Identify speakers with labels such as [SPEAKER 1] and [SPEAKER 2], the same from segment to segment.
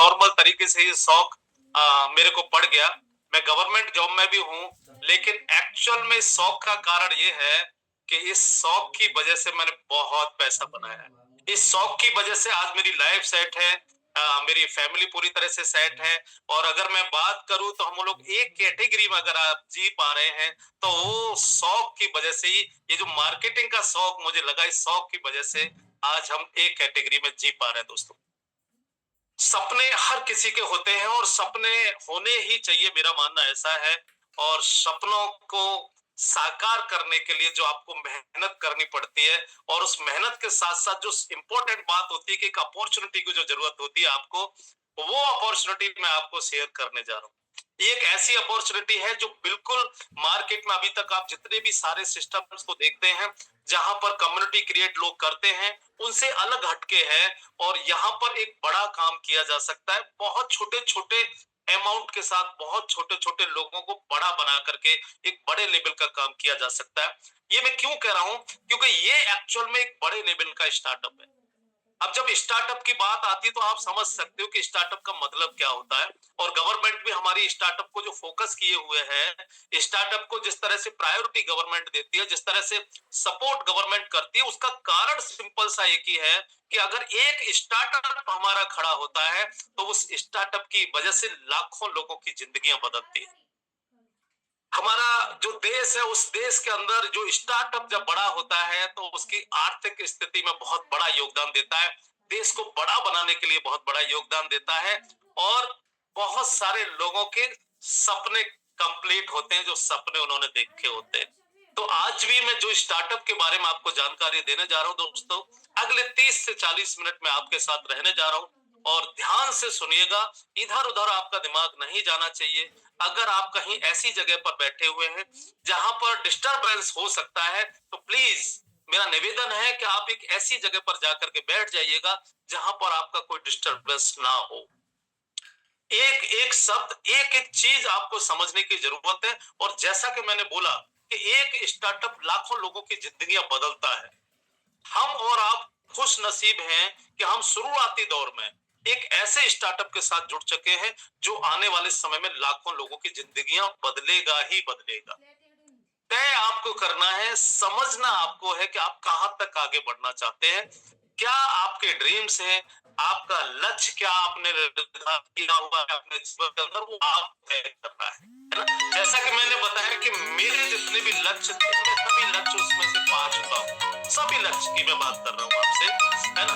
[SPEAKER 1] Normal तरीके से ये शौक मेरे को पड़ गया। मैं गवर्नमेंट जॉब में भी हूँ, लेकिन एक्चुअल में शौक का कारण ये है कि इस शौक की वजह से मैंने बहुत पैसा बनाया है। इस शौक की वजह से आज मेरी लाइफ सेट है, मेरी फैमिली पूरी तरह से सेट है। और अगर मैं बात करूँ तो हम लोग एक कैटेगरी में अगर आप जी पा रहे हैं, तो वो शौक की वजह से ही, ये जो मार्केटिंग का शौक मुझे लगा, इस शौक की वजह से आज हम एक कैटेगरी में जी पा रहे हैं दोस्तों। सपने हर किसी के होते हैं और सपने होने ही चाहिए, मेरा मानना ऐसा है। और सपनों को साकार करने के लिए जो आपको मेहनत करनी पड़ती है, और उस मेहनत के साथ साथ जो इम्पोर्टेंट बात होती है कि एक अपॉर्चुनिटी की जो जरूरत होती है आपको, वो अपॉर्चुनिटी मैं आपको शेयर करने जा रहा हूँ। ये एक ऐसी अपॉर्चुनिटी है जो बिल्कुल मार्केट में अभी तक आप जितने भी सारे सिस्टम्स को देखते हैं, जहां पर कम्युनिटी क्रिएट लोग करते हैं, उनसे अलग हटके है। और यहाँ पर एक बड़ा काम किया जा सकता है, बहुत छोटे छोटे अमाउंट के साथ, बहुत छोटे छोटे लोगों को बड़ा बना करके एक बड़े लेवल का काम किया जा सकता है। ये मैं क्यों कह रहा हूं, क्योंकि ये एक्चुअल में एक बड़े लेवल का स्टार्टअप है। अब जब स्टार्टअप की बात आती है तो आप समझ सकते हो कि स्टार्टअप का मतलब क्या होता है। और गवर्नमेंट भी हमारी स्टार्टअप को जो फोकस किए हुए है, स्टार्टअप को जिस तरह से प्रायोरिटी गवर्नमेंट देती है, जिस तरह से सपोर्ट गवर्नमेंट करती है, उसका कारण सिंपल सा एक ही है कि अगर एक स्टार्टअप हमारा खड़ा होता है, तो उस स्टार्टअप की वजह से लाखों लोगों की जिंदगियां बदलती है। हमारा जो देश है, उस देश के अंदर जो स्टार्टअप जब बड़ा होता है, तो उसकी आर्थिक स्थिति में बहुत बड़ा योगदान देता है, देश को बड़ा बनाने के लिए बहुत बड़ा योगदान देता है। और बहुत सारे लोगों के सपने कंप्लीट होते हैं, जो सपने उन्होंने देखे होते हैं। तो आज भी मैं जो स्टार्टअप के बारे में आपको जानकारी देने जा रहा हूं दोस्तों, अगले 30 से 40 मिनट में आपके साथ रहने जा रहा हूं। और ध्यान से सुनिएगा, इधर उधर आपका दिमाग नहीं जाना चाहिए। अगर आप कहीं ऐसी जगह पर बैठे हुए हैं जहां पर डिस्टरबेंस हो सकता है, तो प्लीज मेरा निवेदन है कि आप एक ऐसी जगह पर जाकर के बैठ जाइएगा जहां पर आपका कोई डिस्टरबेंस ना हो। एक एक शब्द, एक एक चीज आपको समझने की जरूरत है। और जैसा कि मैंने बोला कि एक स्टार्टअप लाखों लोगों की जिंदगियां बदलता है। हम और आप खुश नसीब हैं कि हम शुरुआती दौर में एक ऐसे स्टार्टअप के साथ जुड़ चुके हैं, जो आने वाले समय में लाखों लोगों की जिंदगियां बदलेगा ही बदलेगा। तय आपको करना है, समझना आपको है कि आप कहां तक आगे बढ़ना चाहते हैं, क्या आपके ड्रीम्स हैं, आपका लक्ष्य क्या आपने निर्धारित किया हुआ है अपने जीवन के अंदर, वो आप तय करना है ना। जैसा कि मैंने बताया कि मेरे जितने भी लक्ष्य थे, मैं सभी लक्ष्य उसमें से पा चुका हूँ। सभी लक्ष्य की मैं बात कर रहा हूँ आपसे, है ना।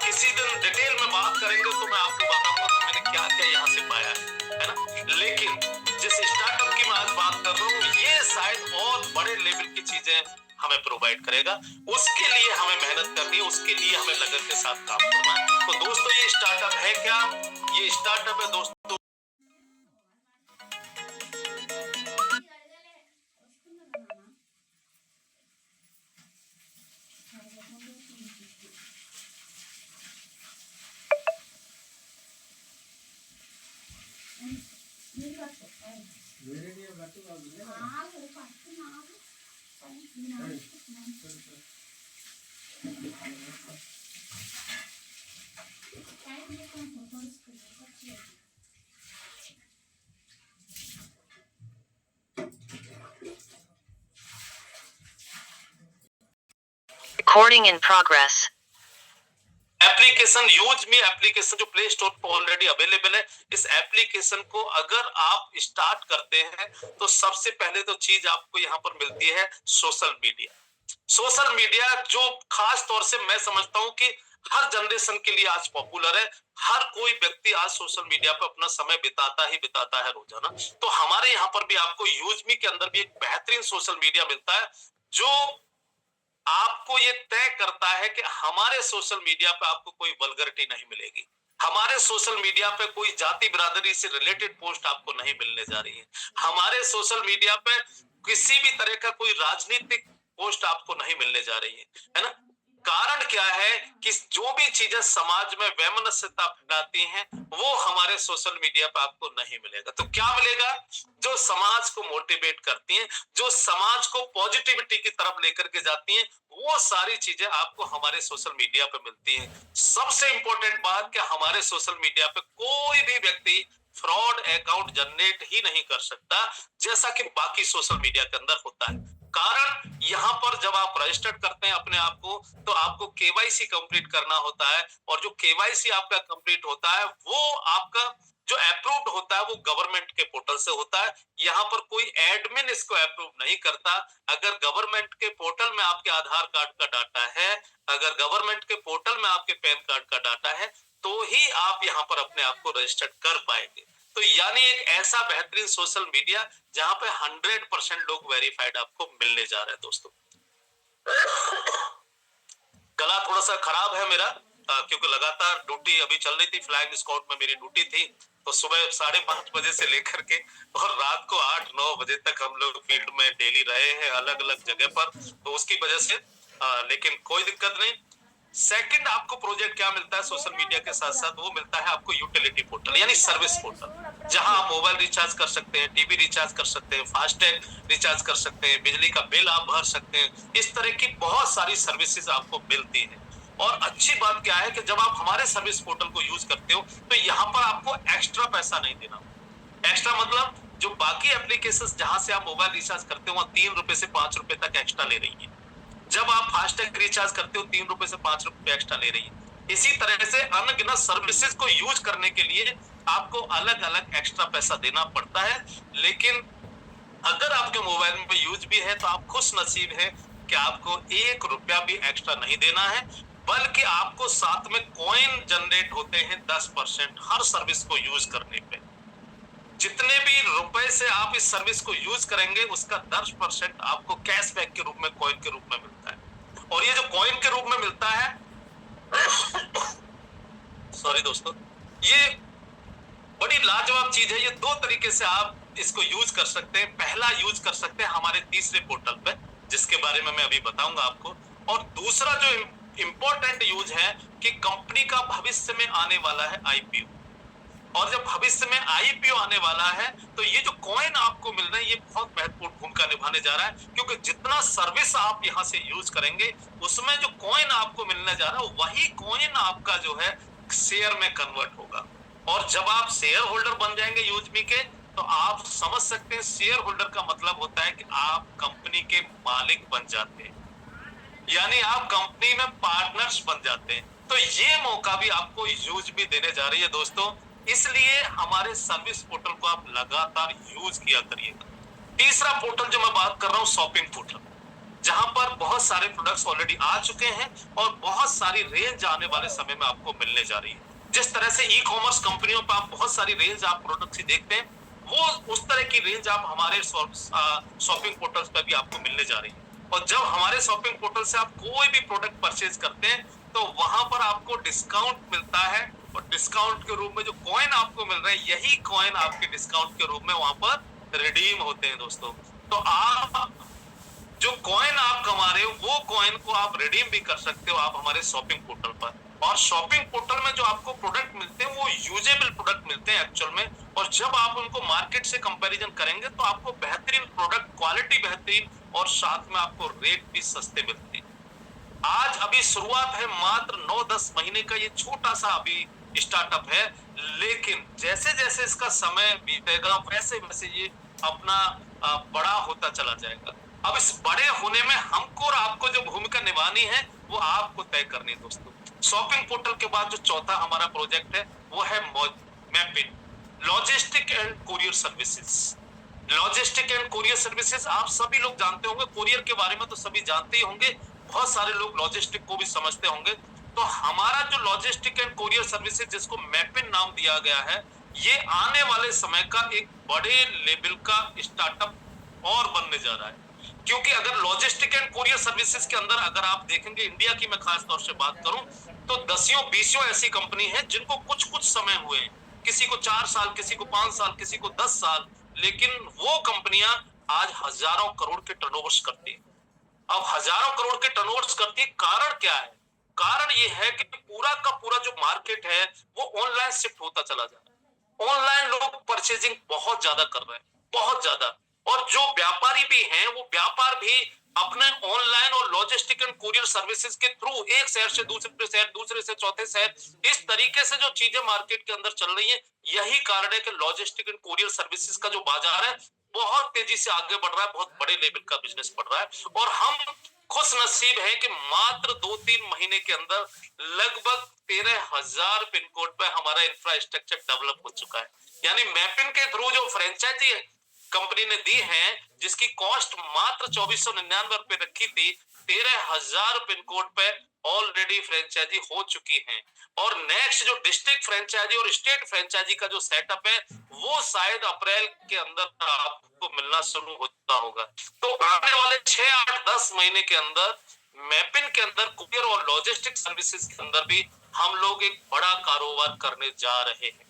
[SPEAKER 1] किसी दिन डिटेल में बात करेंगे तो मैं आपको बताऊंगा कि मैंने क्या क्या यहाँ से पाया है ना। लेकिन जिस स्टार्टअप की मैं आज बात कर रहा हूँ, ये शायद और बड़े लेवल की चीजें हमें प्रोवाइड करेगा। उसके लिए हमें मेहनत करनी है, उसके लिए हमें लगन के साथ काम करना है। तो दोस्तों, ये स्टार्टअप है क्या? ये स्टार्टअप है दोस्तों।
[SPEAKER 2] Recording in progress.
[SPEAKER 1] Application use me application जो प्ले स्टोर पर ऑलरेडी अवेलेबल है, इस एप्लीकेशन को अगर आप स्टार्ट करते हैं, तो सबसे पहले तो चीज आपको यहाँ पर मिलती है सोशल मीडिया। सोशल मीडिया जो खास तौर से मैं समझता हूँ कि हर जनरेशन के लिए आज पॉपुलर है। हर कोई व्यक्ति आज सोशल मीडिया पर अपना समय बिताता ही बिताता है रोजाना। तो हमारे यहाँ पर भी आपको यूजमी के अंदर भी एक बेहतरीन सोशल मीडिया मिलता है, जो आपको ये तय करता है कि हमारे सोशल मीडिया पे आपको कोई वल्गरिटी नहीं मिलेगी। हमारे सोशल मीडिया पे कोई जाति बिरादरी से रिलेटेड पोस्ट आपको नहीं मिलने जा रही है। हमारे सोशल मीडिया पे किसी भी तरह का कोई राजनीतिक पोस्ट आपको नहीं मिलने जा रही है ना। कारण क्या है कि जो भी चीजें समाज में वैमनस्यता फैलाती हैं वो हमारे सोशल मीडिया पर आपको नहीं मिलेगा। तो क्या मिलेगा? जो समाज को मोटिवेट करती हैं, जो समाज को पॉजिटिविटी की तरफ लेकर के जाती हैं, वो सारी चीजें आपको हमारे सोशल मीडिया पे मिलती हैं। सबसे इंपॉर्टेंट बात कि हमारे सोशल मीडिया पे कोई भी व्यक्ति फ्रॉड अकाउंट जनरेट ही नहीं कर सकता जैसा कि बाकी सोशल मीडिया के अंदर होता है। कारण यहाँ पर जब आप रजिस्टर्ड करते हैं अपने आप को, तो आपको केवाईसी कंप्लीट करना होता है, और जो केवाईसी आपका कंप्लीट होता है वो आपका जो अप्रूव्ड होता है वो गवर्नमेंट के पोर्टल से होता है। यहाँ पर कोई एडमिन इसको अप्रूव नहीं करता। अगर गवर्नमेंट के पोर्टल में आपके आधार कार्ड का डाटा है, अगर गवर्नमेंट के पोर्टल में आपके पैन कार्ड का डाटा है, तो ही आप यहाँ पर अपने आप को रजिस्टर्ड कर पाएंगे। तो यानी एक ऐसा बेहतरीन सोशल मीडिया जहां पे 100% लोग वेरीफाइड आपको मिलने जा रहे हैं। दोस्तों, गला थोड़ा सा खराब है मेरा, क्योंकि लगातार ड्यूटी अभी चल रही थी, फ्लाइंग स्क्वाड में मेरी ड्यूटी थी। तो सुबह 5:30 बजे से लेकर के और रात को 8-9 बजे तक हम लोग फील्ड में डेली रहे हैं अलग अलग जगह पर, तो उसकी वजह से लेकिन कोई दिक्कत नहीं। सेकंड आपको प्रोजेक्ट क्या मिलता है सोशल मीडिया के साथ साथ? वो मिलता है आपको यूटिलिटी पोर्टल यानी सर्विस पोर्टल, जहां आप मोबाइल रिचार्ज कर सकते हैं, टीवी रिचार्ज कर सकते हैं, फास्टैग रिचार्ज कर सकते हैं, बिजली का बिल आप भर सकते हैं। इस तरह की बहुत सारी सर्विसेज आपको मिलती है। और अच्छी बात क्या है कि जब आप हमारे सर्विस पोर्टल को यूज करते हो तो यहाँ पर आपको एक्स्ट्रा पैसा नहीं देना। एक्स्ट्रा मतलब जो बाकी एप्लीकेशन जहां से आप मोबाइल रिचार्ज करते हो वहां 3 रुपए से 5 रुपए तक एक्स्ट्रा ले रही है। जब आप फास्टैग रिचार्ज करते हो 3 रुपए से 5 रुपए एक्स्ट्रा ले रही है। इसी तरह से अनगिनत सर्विसेज को यूज करने के लिए आपको अलग अलग एक्स्ट्रा पैसा देना पड़ता है। लेकिन अगर आपके मोबाइल में यूज भी है तो आप खुश नसीब है कि आपको 1 रुपया भी एक्स्ट्रा नहीं देना है, बल्कि आपको साथ में कॉइन जनरेट होते हैं 10% हर सर्विस को यूज करने पे। जितने भी रुपए से आप इस सर्विस को यूज करेंगे उसका 10% आपको कैशबैक के रूप में, कॉइन के रूप में मिलता है। और ये जो कॉइन के रूप में मिलता है सॉरी दोस्तों, ये बड़ी लाजवाब चीज है। ये 2 तरीके से आप इसको यूज कर सकते हैं। पहला यूज कर सकते हैं हमारे तीसरे पोर्टल पे, जिसके बारे में मैं अभी बताऊंगा आपको। और दूसरा जो इंपॉर्टेंट यूज है कि कंपनी का भविष्य में आने वाला है आईपीओ, और जब भविष्य में आईपीओ आने वाला है तो ये जो कॉइन आपको मिल रहे हैं ये बहुत महत्वपूर्ण भूमिका निभाने जा रहा है, क्योंकि जितना सर्विस आप यहाँ से यूज करेंगे उसमें जो कॉइन आपको मिलने जा रहा है वही कॉइन आपका जो है शेयर में कन्वर्ट होगा। और जब आप शेयर होल्डर बन जाएंगे यूजमी के, तो आप समझ सकते हैं शेयर होल्डर का मतलब होता है कि आप कंपनी के मालिक बन जाते हैं, यानी आप कंपनी में पार्टनर्स बन जाते हैं। तो ये मौका भी आपको यूज भी देने जा रही है दोस्तों, इसलिए हमारे सर्विस पोर्टल को आप लगातार यूज किया करिएगा। तीसरा पोर्टल जो मैं बात कर रहा हूँ शॉपिंग पोर्टल, जहां पर बहुत सारे प्रोडक्ट्स ऑलरेडी आ चुके हैं और बहुत सारी रेंज आने वाले समय में आपको मिलने जा रही है। जिस तरह से ई कॉमर्स कंपनियों पर आप बहुत सारी रेंज आप प्रोडक्ट्स ही देखते हैं, वो उस तरह की रेंज आप हमारे शॉपिंग पोर्टल्स पर भी आपको मिलने जा रही है। और जब हमारे शॉपिंग पोर्टल से आप कोई भी प्रोडक्ट परचेज करते हैं तो वहां पर आपको डिस्काउंट मिलता है, और डिस्काउंट के रूप में जो कॉइन आपको मिल रहे हैं यही कॉइन आपके डिस्काउंट के रूप में वहां पर रिडीम होते हैं दोस्तों। तो आप जो कॉइन आप कमा रहे हो वो कॉइन को आप रिडीम भी कर सकते हो आप हमारे शॉपिंग पोर्टल पर। और शॉपिंग पोर्टल में जो आपको प्रोडक्ट मिलते हैं वो यूजेबल प्रोडक्ट मिलते हैं एक्चुअल में, और जब आप उनको मार्केट से कंपैरिजन करेंगे तो आपको बेहतरीन प्रोडक्ट, क्वालिटी बेहतरीन, और साथ में आपको रेट भी सस्ते मिलते हैं। आज अभी शुरुआत है, मात्र 9-10 महीने का ये छोटा सा अभी स्टार्टअप है, लेकिन जैसे जैसे इसका समय बीतेगा वैसे वैसे ये अपना बड़ा होता चला जाएगा। अब इस बड़े होने में हमको और आपको जो भूमिका निभानी है वो आपको तय करनी है दोस्तों। शॉपिंग पोर्टल के बाद जो चौथा हमारा प्रोजेक्ट है वो है mapping, logistic and courier services. Logistic and courier services आप सभी लोग जानते होंगे, कोरियर के बारे में तो सभी जानते ही होंगे, बहुत सारे लोग लॉजिस्टिक को भी समझते होंगे। तो हमारा जो लॉजिस्टिक एंड कोरियर सर्विसेज जिसको मैपिन नाम दिया गया है, ये आने वाले समय का एक बड़े लेवल का स्टार्टअप और बनने जा रहा है। क्योंकि अगर लॉजिस्टिक एंड कोरियर सर्विसेज के अंदर अगर आप देखेंगे, इंडिया की मैं खास तौर से बात करूं तो 10-20 ऐसी कंपनी है जिनको कुछ कुछ समय हुए हैं, किसी को 4 साल, किसी को 5 साल, किसी को 10 साल, लेकिन वो कंपनियां आज हजारों करोड़ के टर्नओवर्स करती हैं। अब हजारों करोड़ के टर्नओवर्स करती है। कारण क्या है? कारण ये है कि पूरा का पूरा जो मार्केट है वो ऑनलाइन शिफ्ट होता चला जा रहा है। ऑनलाइन लोग परचेजिंग बहुत ज्यादा कर रहे हैं, बहुत ज्यादा। और जो व्यापारी भी हैं वो व्यापार भी अपने ऑनलाइन और लॉजिस्टिक एंड कुरियर सर्विसेज के थ्रू एक शहर से दूसरे शहर, दूसरे से चौथे शहर, इस तरीके से जो चीजें मार्केट के अंदर चल रही है, यही कारण है कि लॉजिस्टिक एंड कुरियर सर्विसेज का जो बाजार है बहुत तेजी से आगे बढ़ रहा है, बहुत बड़े लेवल का बिजनेस बढ़ रहा है। और हम खुश नसीब है कि मात्र 2-3 महीने के अंदर लगभग 13,000 पिन कोड पे हमारा इंफ्रास्ट्रक्चर डेवलप हो चुका है। यानी मैपिंग के थ्रू जो फ्रेंचाइजी कंपनी ने दी है, जिसकी कॉस्ट मात्र 2499 रखी थी, 13,000 पिन कोड पे ऑलरेडी फ्रेंचाइजी हो चुकी हैं। और नेक्स्ट जो डिस्ट्रिक्ट फ्रेंचाइजी और स्टेट फ्रेंचाइजी का जो सेटअप है वो शायद अप्रैल के अंदर आपको मिलना शुरू होता होगा। तो आने वाले 6-8-10 महीने के अंदर मैपिंग के अंदर कुरियर और लॉजिस्टिक सर्विसेज के अंदर भी हम लोग एक बड़ा कारोबार करने जा रहे हैं।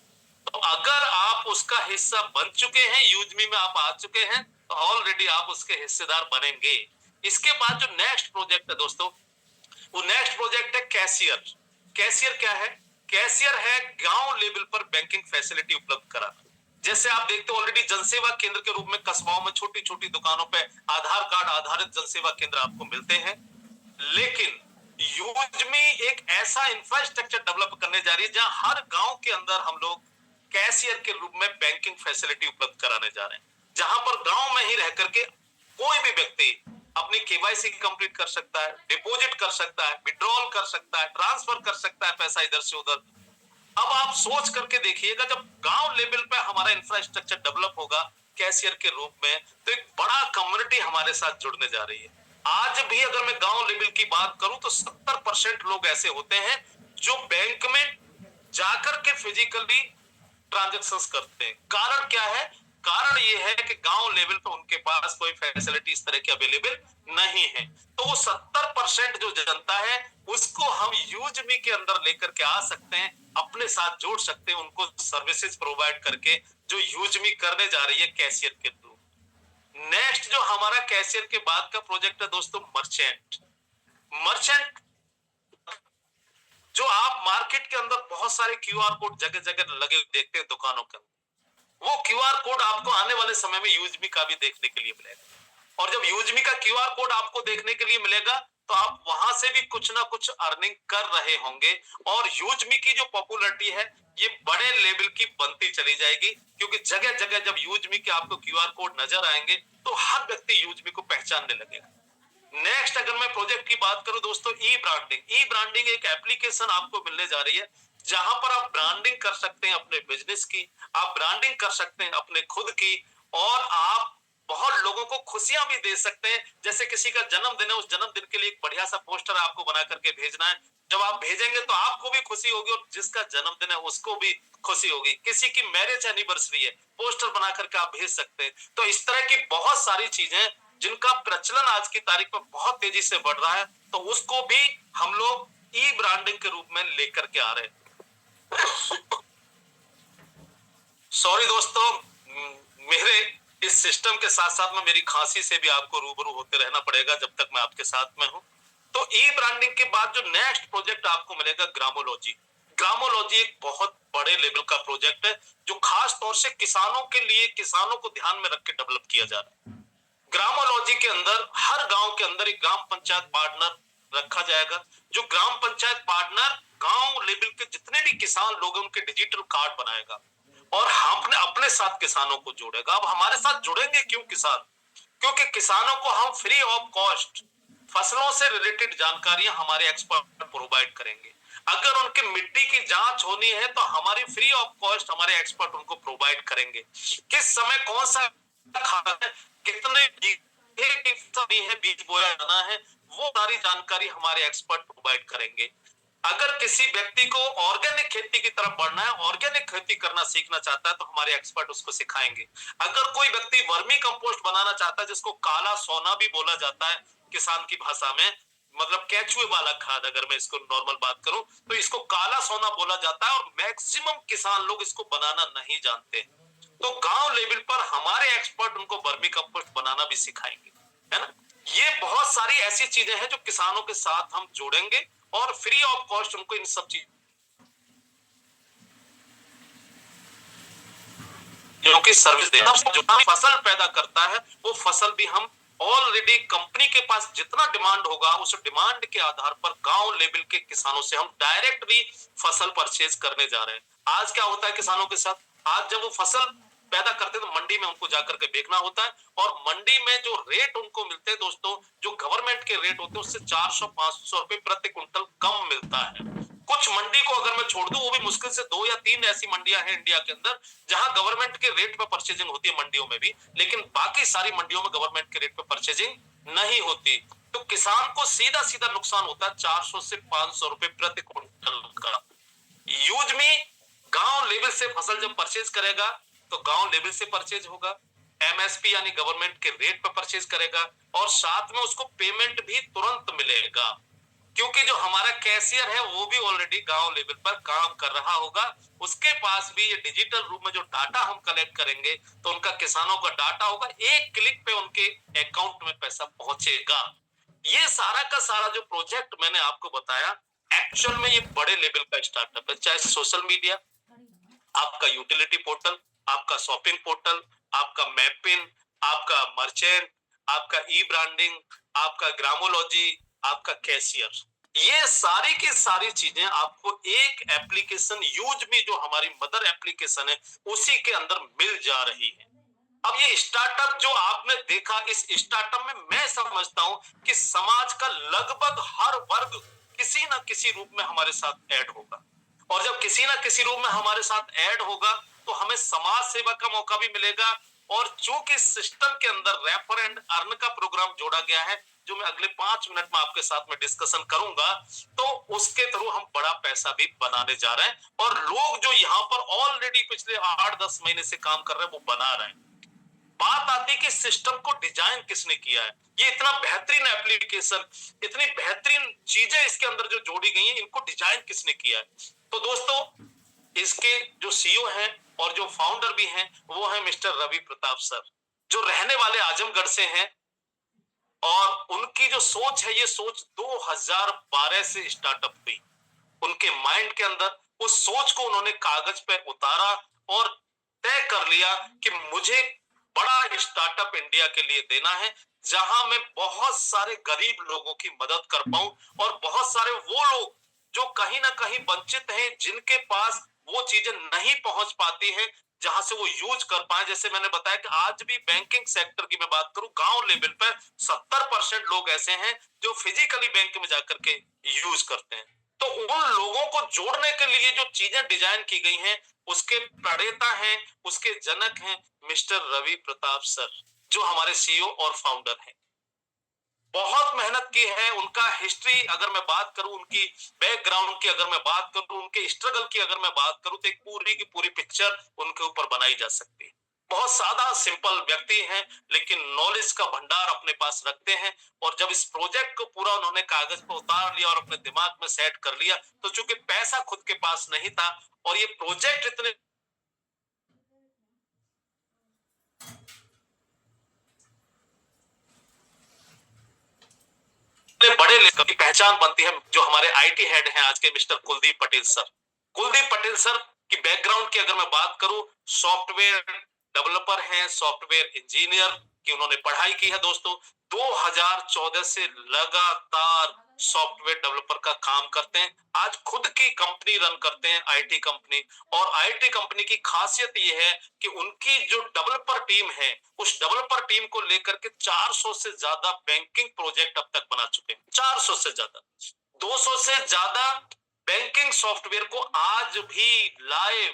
[SPEAKER 1] तो अगर आप उसका हिस्सा बन चुके हैं, यूजमी में आप आ चुके हैं, तो ऑलरेडी आप उसके हिस्सेदार बनेंगे। इसके बाद जो नेक्स्ट प्रोजेक्ट है दोस्तों, वो नेक्स्ट प्रोजेक्ट है कैशियर। कैशियर क्या है? कैशियर है गांव लेवल पर बैंकिंग फैसिलिटी उपलब्ध कराना। जैसे आप देखते हो ऑलरेडी जनसेवा केंद्र के रूप में कस्बाओं में छोटी छोटी दुकानों पे आधार कार्ड आधारित जनसेवा केंद्र आपको मिलते हैं। लेकिन यूजमी एक ऐसा इंफ्रास्ट्रक्चर डेवलप करने जा रही है जहां हर गांव के अंदर हम लोग कैशियर के रूप में बैंकिंग फैसिलिटी उपलब्ध कराने जा रहे हैं, जहां पर गांव में ही रह करके कोई भी व्यक्ति अपनी केवाईसी कंप्लीट कर सकता है, डिपॉजिट कर सकता है, विड्रॉल कर सकता है, ट्रांसफर कर सकता है पैसा इधर से उधर। अब आप सोच करके देखिएगा, जब गांव लेवल पे हमारा इंफ्रास्ट्रक्चर डेवलप होगा कैशियर के रूप में, तो एक बड़ा कम्युनिटी हमारे साथ जुड़ने जा रही है। आज भी अगर मैं गांव लेवल की बात करूं तो 70% लोग ऐसे होते हैं जो बैंक में जाकर के फिजिकली ट्रांजेक्शन्स करते हैं। कारण क्या है? कारण ये है कि गांव लेवल पे उनके पास कोई फैसिलिटी इस तरह की अवेलेबल नहीं है। तो वो 70% जो जनता है उसको हम यूजमी के अंदर लेकर के आ सकते हैं, अपने साथ जोड़ सकते हैं, उनको सर्विसेज प्रोवाइड करके, जो यूजमी करने जा रही है कैशियर के थ्रू। नेक्स्ट जो हमारा कैशियर के बाद का प्रोजेक्ट है दोस्तों, मर्चेंट। मर्चेंट जो आप मार्केट के अंदर बहुत सारे क्यूआर कोड जगह जगह लगे देखते हैं दुकानों के अंदर, वो क्यूआर कोड आपको आने वाले समय में यूजमी का भी देखने के लिए मिलेगा। और जब यूजमी का क्यूआर कोड आपको देखने के लिए मिलेगा तो आप वहां से भी कुछ ना कुछ अर्निंग कर रहे होंगे। और यूजमी की जो पॉपुलैरिटी है ये बड़े लेवल की बनती चली जाएगी, क्योंकि जगह जगह जब यूजमी के आपको क्यूआर कोड नजर आएंगे तो हर व्यक्ति यूजमी को पहचानने लगेगा। नेक्स्ट अगर मैं प्रोजेक्ट की बात करूं दोस्तों, ई ब्रांडिंग। ई ब्रांडिंग एक एप्लीकेशन आपको मिलने जा रही है जहां पर आप ब्रांडिंग कर सकते हैं अपने बिजनेस की, आप ब्रांडिंग कर सकते हैं अपने खुद की, और आप बहुत लोगों को खुशियां भी दे सकते हैं। जैसे किसी का जन्मदिन है, उस जन्मदिन के लिए एक बढ़िया सा पोस्टर आपको बना करके भेजना है। जब आप भेजेंगे तो आपको भी खुशी होगी और जिसका जन्मदिन है उसको भी खुशी होगी। किसी की मैरिज एनिवर्सरी है, पोस्टर बना करके आप भेज सकते हैं। तो इस तरह की बहुत सारी चीजें जिनका प्रचलन आज की तारीख में बहुत तेजी से बढ़ रहा है, तो उसको भी हम लोग ई ब्रांडिंग के रूप में लेकर के आ रहे हैं। सॉरी दोस्तों, मेरे इस सिस्टम के साथ साथ में मेरी खांसी से भी आपको रूबरू होते रहना पड़ेगा जब तक मैं आपके साथ में हूं। तो ई ब्रांडिंग के बाद जो नेक्स्ट प्रोजेक्ट आपको मिलेगा, ग्रामोलॉजी। ग्रामोलॉजी एक बहुत बड़े लेवल का प्रोजेक्ट है जो खास तौर से किसानों के लिए, किसानों को ध्यान में रख के डेवलप किया जा रहा है। ग्रामोलॉजी के अंदर हर गांव के अंदर एक ग्राम पंचायत पार्टनर रखा जाएगा। जो ग्राम पंचायत पार्टनर गांव लेवल के जितने भी किसान लोग हैं उनके डिजिटल कार्ड बनाएगा और हमने अपने साथ किसानों को जोड़ेगा। अब हमारे साथ जुड़ेंगे क्यों किसान? क्योंकि किसानों को हम फ्री ऑफ कॉस्ट फसलों से रिलेटेड जानकारियां हमारे एक्सपर्ट प्रोवाइड करेंगे। अगर उनके मिट्टी की जांच होनी है तो हमारी फ्री ऑफ कॉस्ट हमारे एक्सपर्ट उनको प्रोवाइड करेंगे। किस समय कौन सा खाद है, कितने है, बीज बोया जाना है, वो सारी जानकारी हमारे एक्सपर्ट प्रोवाइड करेंगे। अगर किसी व्यक्ति को ऑर्गेनिक खेती की तरफ बढ़ना है, ऑर्गेनिक खेती करना सीखना चाहता है, तो हमारे एक्सपर्ट उसको सिखाएंगे। अगर कोई व्यक्ति वर्मी कंपोस्ट बनाना चाहता है, जिसको काला सोना भी बोला जाता है किसान की भाषा में, मतलब केचुए वाला खाद, अगर मैं इसको नॉर्मल बात करूं तो इसको काला सोना बोला जाता है और मैक्सिमम किसान लोग इसको बनाना नहीं जानते। तो गांव लेवल पर हमारे एक्सपर्ट उनको वर्मी कंपोस्ट बनाना भी सिखाएंगे, है ना। ये बहुत सारी ऐसी चीजें हैं जो किसानों के साथ हम जोड़ेंगे और फ्री ऑफ कॉस्ट उनको इन सब चीजों की सर्विस देना। जो फसल पैदा करता है वो फसल भी हम ऑलरेडी कंपनी के पास जितना डिमांड होगा उस डिमांड के आधार पर गांव लेवल के किसानों से हम डायरेक्टली फसल परचेज करने जा रहे हैं। आज क्या होता है किसानों के साथ, आज जब वो फसल पैदा करते हैं तो मंडी में उनको जाकर के बेचना होता है और मंडी में जो रेट उनको मिलते हैं दोस्तों, जो गवर्नमेंट के रेट होते हैं उससे 400-500 रुपए प्रति क्विंटल कम मिलता है। कुछ मंडी को अगर मैं छोड़ दूं, वो भी मुश्किल से 2 या 3 ऐसी मंडियां हैं इंडिया के अंदर जहां गवर्नमेंट के रेट पे परचेजिंग होती है मंडियों में भी, लेकिन बाकी सारी मंडियों में गवर्नमेंट के रेट पे परचेजिंग नहीं होती। तो किसान को सीधा सीधा नुकसान होता है 400 से 500 रुपए प्रति क्विंटल का। यूज में गांव लेवल से फसल जब परचेज करेगा तो गांव लेवल से परचेज होगा, एमएसपी यानी गवर्नमेंट के रेट पर परचेज करेगा और साथ में उसको पेमेंट भी तुरंत मिलेगा, क्योंकि जो हमारा कैशियर है वो भी ऑलरेडी गांव लेवल पर काम कर रहा होगा। उसके पास भी ये डिजिटल रूप में जो डाटा हम कलेक्ट करेंगे तो उनका किसानों का डाटा होगा, एक क्लिक पे उनके अकाउंट में पैसा पहुंचेगा। ये सारा का सारा जो प्रोजेक्ट मैंने आपको बताया, एक्चुअल में ये बड़े लेवल का स्टार्टअप है। चाहे सोशल मीडिया, आपका यूटिलिटी पोर्टल, आपका शॉपिंग पोर्टल, आपका मैपिन, आपका मर्चेंट, आपका ई ब्रांडिंग, आपका ग्रामोलॉजी, आपका कैशियर, ये सारी की सारी चीजें आपको एक एप्लीकेशन यूज में जो हमारी मदर एप्लीकेशन है उसी के अंदर मिल जा रही है। अब ये स्टार्टअप जो आपने देखा, इस स्टार्टअप में मैं समझता हूं कि समाज का लगभग हर वर्ग किसी ना किसी रूप में हमारे साथ ऐड होगा और जब किसी ना किसी रूप में हमारे साथ ऐड होगा तो हमें समाज सेवा का मौका भी मिलेगा। और चूंकि सिस्टम के अंदर रेफर एंड अर्न का प्रोग्राम जोड़ा गया है जो मैं अगले 5 मिनट में आपके साथ में डिस्कशन करूंगा, तो उसके थ्रू हम बड़ा पैसा भी बनाने जा रहे हैं और लोग जो यहाँ पर ऑलरेडी पिछले 8-10 महीने से काम कर रहे हैं वो बना रहे हैं। बात आती है कि सिस्टम को डिजाइन किसने किया है, ये इतना बेहतरीन एप्लीकेशन, इतनी बेहतरीन चीजें इसके अंदर जो जोड़ी गई हैं, इनको डिजाइन किसने किया है। तो दोस्तों इसके जो सीईओ हैं और जो फाउंडर भी हैं वो है मिस्टर रवि प्रताप सर, जो रहने वाले आजमगढ़ से हैं और उनकी जो सोच है ये सोच 2012 से स्टार्टअप हुई। उनके माइंड के अंदर उस सोच को उन्होंने कागज पे उतारा और तय कर लिया कि मुझे बड़ा स्टार्टअप इंडिया के लिए देना है जहां मैं बहुत सारे गरीब लोगों की मदद कर पाऊं और बहुत सारे वो लोग जो कहीं ना कहीं वंचित हैं, जिनके पास वो चीजें नहीं पहुंच पाती हैं, जहां से वो यूज कर पाए। जैसे मैंने बताया कि आज भी बैंकिंग सेक्टर की मैं बात करूं, गांव लेवल पर 70% लोग ऐसे हैं जो फिजिकली बैंक में जाकर के यूज करते हैं। तो उन लोगों को जोड़ने के लिए जो चीजें डिजाइन की गई हैं उसके प्रणेता हैं, उसके जनक हैं मिस्टर रवि प्रताप सर, जो हमारे सीईओ और फाउंडर हैं। बहुत मेहनत की है। उनका हिस्ट्री अगर मैं बात करूं, उनकी बैकग्राउंड की अगर मैं बात करूं, उनके स्ट्रगल की अगर मैं बात करूं तो एक पूरी की पूरी पिक्चर उनके ऊपर बनाई जा सकती है। बहुत सादा सिंपल व्यक्ति हैं लेकिन नॉलेज का भंडार अपने पास रखते हैं और जब इस प्रोजेक्ट को पूरा उन्होंने कागज पर उतार लिया और अपने दिमाग में सेट कर लिया, तो चूंकि पैसा खुद के पास नहीं था और ये प्रोजेक्ट इतने बड़े लेवल की पहचान बनती है, जो हमारे आईटी हेड हैं आज के mister Kuldeep Patel sir. Kuldeep Patel sir की बैकग्राउंड की अगर मैं बात करूं, सॉफ्टवेयर डेवलपर हैं, सॉफ्टवेयर इंजीनियर की उन्होंने पढ़ाई की है दोस्तों। 2014 से लगातार सॉफ्टवेयर डेवलपर का काम करते हैं, आज खुद की कंपनी रन करते हैं, आईटी कंपनी। और आईटी कंपनी की खासियत यह है कि उनकी जो डेवलपर टीम है, उस डेवलपर टीम को लेकर के 400 से ज्यादा बैंकिंग प्रोजेक्ट अब तक बना चुके हैं। 400 से ज्यादा, 200 से ज्यादा बैंकिंग सॉफ्टवेयर को आज भी लाइव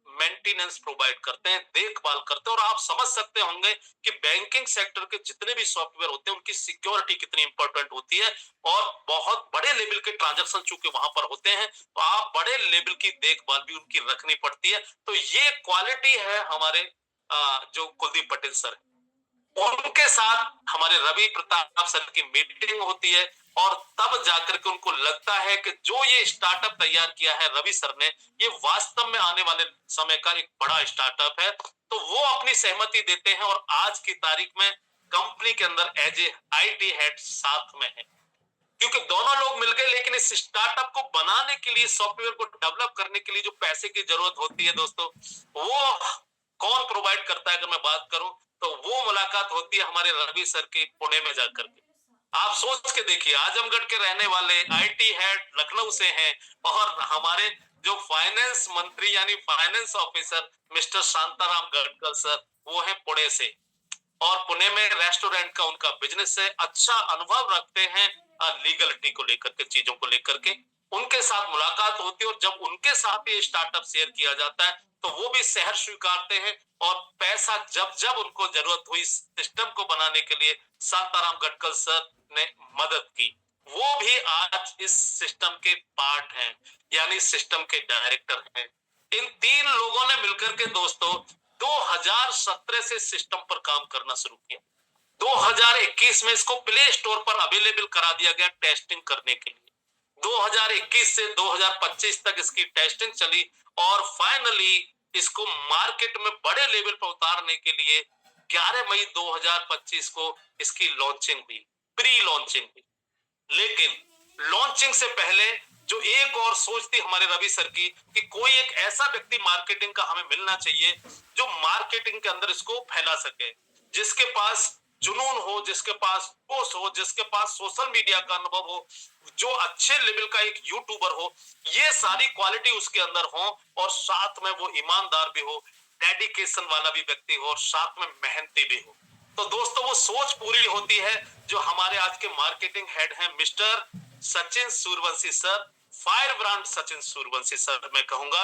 [SPEAKER 1] मेंटेनेंस प्रोवाइड करते हैं, देखभाल करते हैं। और आप समझ सकते होंगे कि बैंकिंग सेक्टर के जितने भी सॉफ्टवेयर होते हैं उनकी सिक्योरिटी कितनी इंपॉर्टेंट होती है और बहुत बड़े लेवल के ट्रांजैक्शन चूंकि वहां पर होते हैं तो आप बड़े लेवल की देखभाल भी उनकी रखनी पड़ती है। तो ये क्वालिटी है हमारे जो कुलदीप पटेल सर, उनके साथ हमारे रवि प्रताप सर की मीटिंग होती है और तब जाकर के उनको लगता है कि जो ये स्टार्टअप तैयार किया है रवि सर ने, ये वास्तव में आने वाले समय का एक बड़ा स्टार्टअप है। तो वो अपनी सहमति देते हैं और आज की तारीख में कंपनी के अंदर एज ए आईटी हेड साथ में है, क्योंकि दोनों लोग मिल गए। लेकिन इस स्टार्टअप को बनाने के लिए, सॉफ्टवेयर को डेवलप करने के लिए जो पैसे की जरूरत होती है दोस्तों, वो कौन प्रोवाइड करता है? अगर मैं बात करूं तो वो मुलाकात होती है हमारे रवि सर की पुणे में जाकर के। आप सोच के देखिए, आजमगढ़ के रहने वाले आईटी हेड लखनऊ से हैं, और हमारे जो फाइनेंस मंत्री यानी finance officer mister Shantaram Gadkal sir, वो है पुणे से, और पुणे में रेस्टोरेंट का उनका बिजनेस है, अच्छा अनुभव रखते हैं लीगलिटी को लेकर के, चीजों को लेकर के। उनके साथ मुलाकात होती है, और जब उनके साथ ये स्टार्टअप शेयर किया जाता है तो वो भी शहर स्वीकारते हैं, और पैसा जब जब उनको जरूरत हुई सिस्टम को बनाने के लिए, शांताराम गढ़कल सर ने मदद की। वो भी आज इस सिस्टम के पार्ट हैं, यानी सिस्टम के डायरेक्टर हैं। इन तीन लोगों ने मिलकर के दोस्तों 2017 से सिस्टम पर काम करना शुरू किया। 2021 में इसको प्ले स्टोर पर अवेलेबल करा दिया गया टेस्टिंग करने के लिए। 2021 से 2025 तक इसकी टेस्टिंग चली, और फाइनली इसको मार्केट में बड़े लेवल पर उतारने के लिए 11 मई 2025 को इसकी लॉन्चिंग हुई, प्री लॉन्चिंग हुई। लेकिन लॉन्चिंग से पहले जो एक और सोच थी हमारे रवि सर की, कि कोई एक ऐसा व्यक्ति मार्केटिंग का हमें मिलना चाहिए जो मार्केटिंग के अंदर इसको फैला सके, जिसके पास जुनून हो, जिसके पास जोश हो, जिसके पास सोशल मीडिया का अनुभव हो, जो अच्छे लेवल का एक यूट्यूबर हो। ये सारी क्वालिटी उसके अंदर हो, और साथ में वो ईमानदार भी हो, डेडिकेशन वाला भी व्यक्ति हो, और साथ में मेहनती भी हो। तो दोस्तों वो सोच पूरी होती है जो हमारे आज के मार्केटिंग हेड हैं mister Sachin Suryavanshi sir, fire brand Sachin Suryavanshi sir मैं कहूंगा।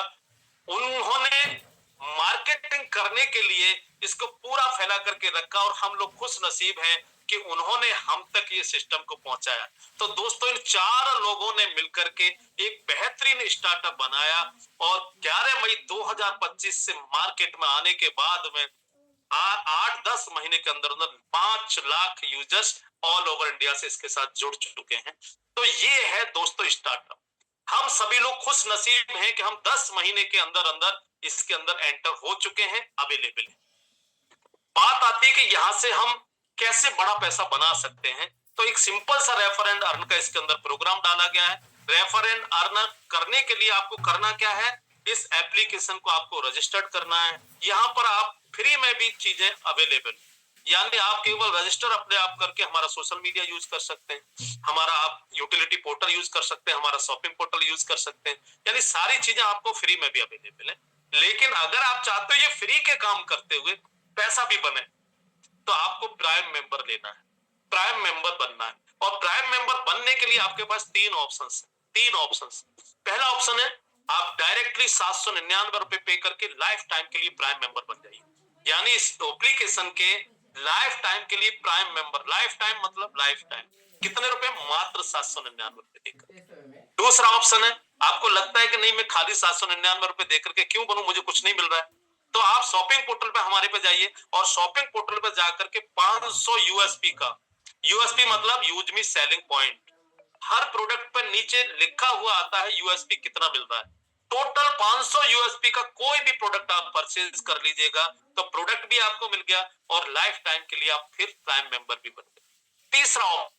[SPEAKER 1] उन्होंने मार्केटिंग करने के लिए इसको पूरा फैला करके रखा, और हम लोग खुश नसीब हैं कि उन्होंने हम तक ये सिस्टम को पहुंचाया। तो दोस्तों इन चार लोगों ने मिलकर के एक बेहतरीन स्टार्टअप बनाया, और 11 मई 2025 से मार्केट में आने के बाद में 8-10 महीने के अंदर अंदर 5 lakh users all over India से इसके साथ जुड़ चुके हैं। तो ये है दोस्तों स्टार्टअप। हम सभी लोग खुश नसीब हैं कि हम 10 महीने के अंदर अंदर इसके अंदर एंटर हो चुके हैं, अवेलेबल है। बात आती है कि यहां से हम कैसे बड़ा पैसा बना सकते हैं। तो एक सिंपल सा रेफर एंड अर्न का इसके अंदर प्रोग्राम डाला गया है। रेफर एंड अर्न करने के लिए आपको करना क्या है, इस एप्लीकेशन को आपको रजिस्टर्ड करना है। यहाँ पर आप फ्री में भी चीजें अवेलेबल, यानी आप केवल रजिस्टर अपने आप करके हमारा सोशल मीडिया यूज कर सकते हैं, हमारा आप यूटिलिटी पोर्टल यूज कर सकते हैं, हमारा शॉपिंग पोर्टल यूज कर सकते हैं, यानी सारी चीजें आपको फ्री में भी अवेलेबल है। लेकिन अगर आप चाहते हो ये फ्री के काम करते हुए पैसा भी बने, तो आपको प्राइम मेंबर लेना है, प्राइम मेंबर बनना है। और प्राइम मेंबर बनने के लिए आपके पास तीन ऑप्शंस। पहला ऑप्शन है आप डायरेक्टली 799 रुपए पे करके लाइफ टाइम के लिए प्राइम मेंबर बन जाइए, यानी इस एप्लीकेशन के लाइफ टाइम के लिए प्राइम मेंबर। लाइफ टाइम मतलब लाइफ टाइम कितने रुपए? मात्र 799 रुपए देकर। दूसरा ऑप्शन है, आपको लगता है कि नहीं मैं खाली 799 रुपए देकर के क्यों बनूं, मुझे कुछ नहीं मिल रहा है, तो आप शॉपिंग पोर्टल पे हमारे पे जाइए, और शॉपिंग पोर्टल पे जाकर के 500 यूएसपी का, यूएसपी मतलब यूज मी सेलिंग पॉइंट, हर प्रोडक्ट पर नीचे लिखा हुआ आता है यूएसपी कितना मिल रहा है। टोटल 500 यूएसपी का कोई भी प्रोडक्ट आप परचेज कर लीजिएगा तो प्रोडक्ट भी आपको मिल गया, और लाइफ टाइम के लिए आप फिर प्राइम मेंबर भी बन गए। तीसरा ऑप्शन,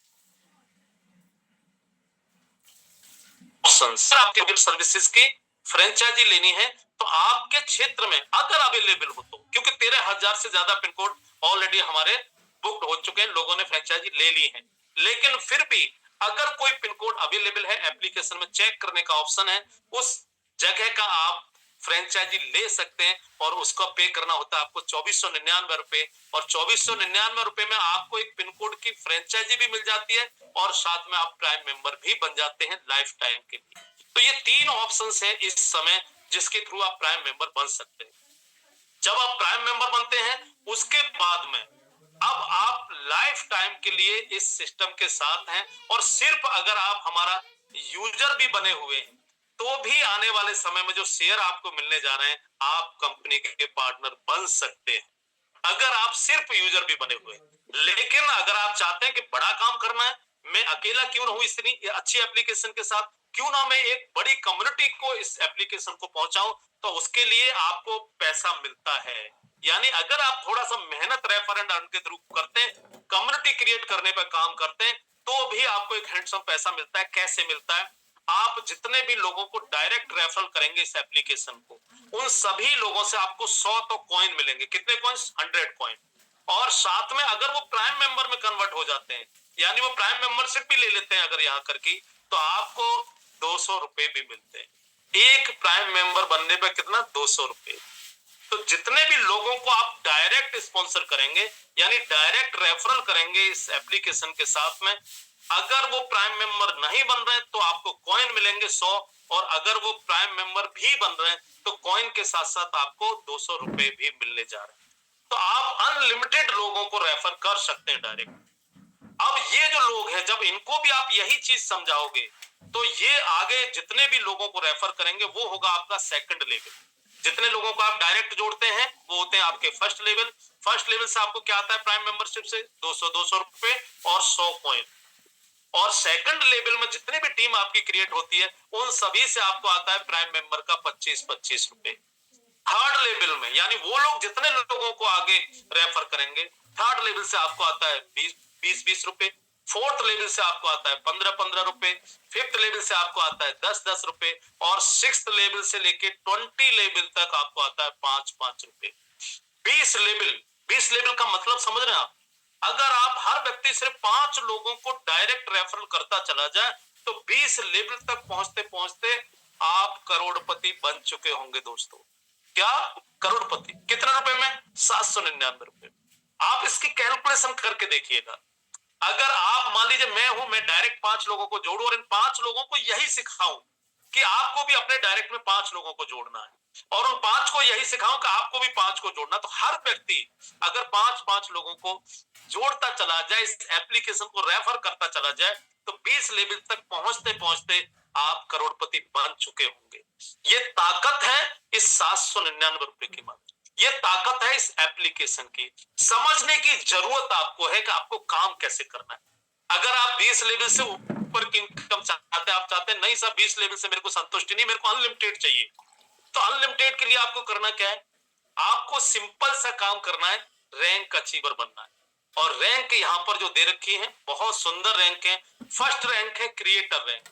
[SPEAKER 1] आपके सर्विसेज की फ्रेंचाइजी लेनी है तो आपके क्षेत्र में अगर अवेलेबल हो तो, क्योंकि 13,000 से ज्यादा पिन कोड ऑलरेडी हमारे बुक हो चुके हैं, लोगों ने फ्रेंचाइजी ले ली है। लेकिन फिर भी अगर कोई पिन कोड अवेलेबल है, एप्लीकेशन में चेक करने का ऑप्शन है, उस जगह का आप फ्रेंचाइजी ले सकते हैं, और उसका पे करना होता है आपको 2499 रुपए, और 2499 रुपए में आपको एक पिन कोड की फ्रेंचाइजी भी मिल जाती है, और साथ में आप प्राइम मेंबर भी बन जाते हैं लाइफ टाइम के लिए। तो ये तीन ऑप्शंस हैं इस समय जिसके थ्रू आप प्राइम मेंबर बन सकते हैं। जब आप प्राइम मेंबर बनते हैं उसके बाद में अब आप लाइफ टाइम के लिए इस सिस्टम के साथ हैं, और सिर्फ अगर आप हमारा यूजर भी बने हुए हैं तो भी आने वाले समय में जो शेयर आपको मिलने जा रहे हैं आप कंपनी के पार्टनर बन सकते हैं, अगर आप सिर्फ यूजर भी बने हुए। लेकिन अगर आप चाहते हैं कि बड़ा काम करना है, मैं अकेला क्यों रहूं इतनी अच्छी एप्लीकेशन के साथ, क्यों ना मैं एक बड़ी कम्युनिटी को इस एप्लीकेशन को पहुंचाऊं, तो उसके लिए आपको पैसा मिलता है। यानी अगर आप थोड़ा सा मेहनत रेफर एंड अर्न के थ्रू करते हैं, कम्युनिटी क्रिएट करने पर काम करते हैं, तो भी आपको एक हैंडसम पैसा मिलता है। कैसे मिलता है? आप जितने भी लोगों को डायरेक्ट रेफरल करेंगे इस एप्लीकेशन को, उन सभी लोगों से आपको 100 तो कॉइन मिलेंगे। कितने कॉइन्स? 100 कॉइन। और साथ में अगर वो प्राइम मेंबर में कन्वर्ट हो जाते हैं, यानी वो प्राइम मेंबरशिप भी ले लेते हैं अगर यहाँ कर की, तो आपको 200 रुपए भी मिलते हैं। एक प्राइम मेंबर बनने पर कितना? 200 रुपए। तो जितने भी लोगों को आप डायरेक्ट स्पॉन्सर करेंगे, यानी डायरेक्ट रेफरल करेंगे इस एप्लीकेशन के साथ में, अगर वो प्राइम मेंबर नहीं बन रहे तो आपको कॉइन मिलेंगे 100, और अगर वो प्राइम मेंबर भी बन रहे हैं तो कॉइन के साथ साथ आपको 200 रुपए भी मिलने जा रहे हैं। तो आप अनलिमिटेड लोगों को रेफर कर सकते हैं डायरेक्ट। अब ये जो लोग हैं, जब इनको भी आप यही चीज समझाओगे, तो ये आगे जितने भी लोगों को रेफर करेंगे वो होगा आपका सेकंड लेवल। जितने लोगों को आप डायरेक्ट जोड़ते हैं वो होते हैं आपके फर्स्ट लेवल। फर्स्ट लेवल से आपको क्या आता है? प्राइम मेंबरशिप से 200 रुपए और 100 कॉइन। और सेकंड लेवल में जितने भी टीम आपकी क्रिएट होती है, उन सभी से आपको आता है प्राइम मेंबर का 25 रुपए। थर्ड लेवल में, यानी वो लोग जितने लोगों को आगे रेफर करेंगे, थर्ड लेवल से आपको आता है 20 रुपए। फोर्थ लेवल से आपको आता है 15 रुपए। फिफ्थ लेवल से आपको आता है 10 रुपए। और सिक्स्थ लेवल से लेके 20 लेवल तक आपको आता है 5 रुपए। 20 लेवल का मतलब समझ रहे हैं आप? अगर आप हर व्यक्ति सिर्फ 5 लोगों को डायरेक्ट रेफरल करता चला जाए, तो 20 लेवल तक पहुंचते पहुंचते आप करोड़पति बन चुके होंगे दोस्तों। क्या? करोड़पति। कितने रुपए में? 799 रुपए। आप इसकी कैलकुलेशन करके देखिएगा। अगर आप मान लीजिए मैं हूं, मैं डायरेक्ट 5 लोगों को जोड़ू और इन 5 लोगों को यही सिखाऊं कि आपको भी अपने डायरेक्ट में 5 लोगों को जोड़ना है, और उन 5 को यही सिखाऊं कि आपको भी 5 को जोड़ना, तो हर व्यक्ति अगर 5 लोगों को जोड़ता चला जाए, इस एप्लीकेशन को रेफर करता चला जाए, तो 20 लेवल तक पहुंचते पहुंचते आप करोड़पति बन चुके होंगे। ये ताकत है इस 799 रुपए की मात्र। ये ताकत है इस एप्लीकेशन की। समझने की जरूरत आपको है कि आपको काम कैसे करना है। अगर आप 20 लेवल से ऊपर की इनकम चाहते हैं, आप चाहते हैं नहीं सर 20 लेवल से मेरे को संतुष्टि नहीं, मेरे को अनलिमिटेड चाहिए, तो अनलिमिटेड के लिए आपको करना क्या है? आपको सिंपल सा काम करना है, रैंक अचीवर बनना है। और रैंक यहां पर जो दे रखी है, बहुत सुंदर रैंक है। फर्स्ट रैंक है क्रिएटर रैंक।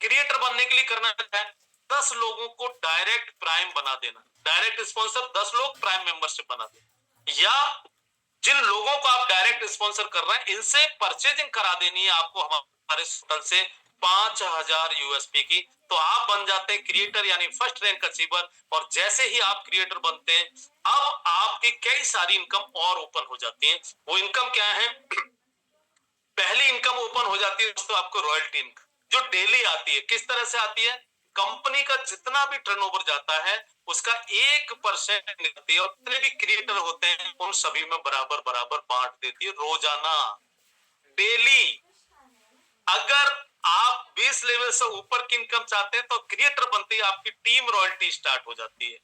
[SPEAKER 1] क्रिएटर बनने के लिए करना है 10 लोगों को डायरेक्ट प्राइम बना देना, डायरेक्ट स्पॉन्सर 10 लोग प्राइम मेंबरशिप बना देना, या जिन लोगों को आप डायरेक्ट स्पॉन्सर कर रहे हैं इनसे परचेजिंग करा देनी है आपको हमारे होटल से 5000 यूएसपी की, तो आप बन जाते हैं क्रिएटर यानी फर्स्ट रैंक अचीवर। और जैसे ही आप क्रिएटर बनते हैं, अब आपकी कई सारी इनकम और ओपन हो जाती है। वो इनकम क्या है? पहली इनकम ओपन हो जाती है दोस्तों आपको रॉयल्टी इनकम, जो डेली आती है। किस तरह से आती है? कंपनी का जितना भी टर्नओवर जाता है उसका 1% निकलती है, और जितने भी क्रिएटर होते हैं उन सभी में बराबर बराबर बांट देती है रोजाना, डेली। अगर आप 20 लेवल से ऊपर की इनकम चाहते हैं तो क्रिएटर बनते ही आपकी टीम रॉयल्टी स्टार्ट हो जाती है।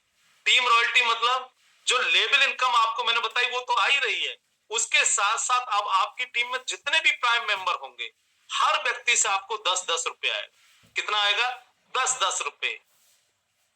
[SPEAKER 1] टीम रॉयल्टी मतलब जो लेवल इनकम आपको मैंने बताई वो तो आ ही रही है, उसके साथ साथ अब आपकी टीम में जितने भी प्राइम मेंबर होंगे, हर व्यक्ति से आपको 10-10 रुपए आएगा। कितना आएगा? 10-10 रुपए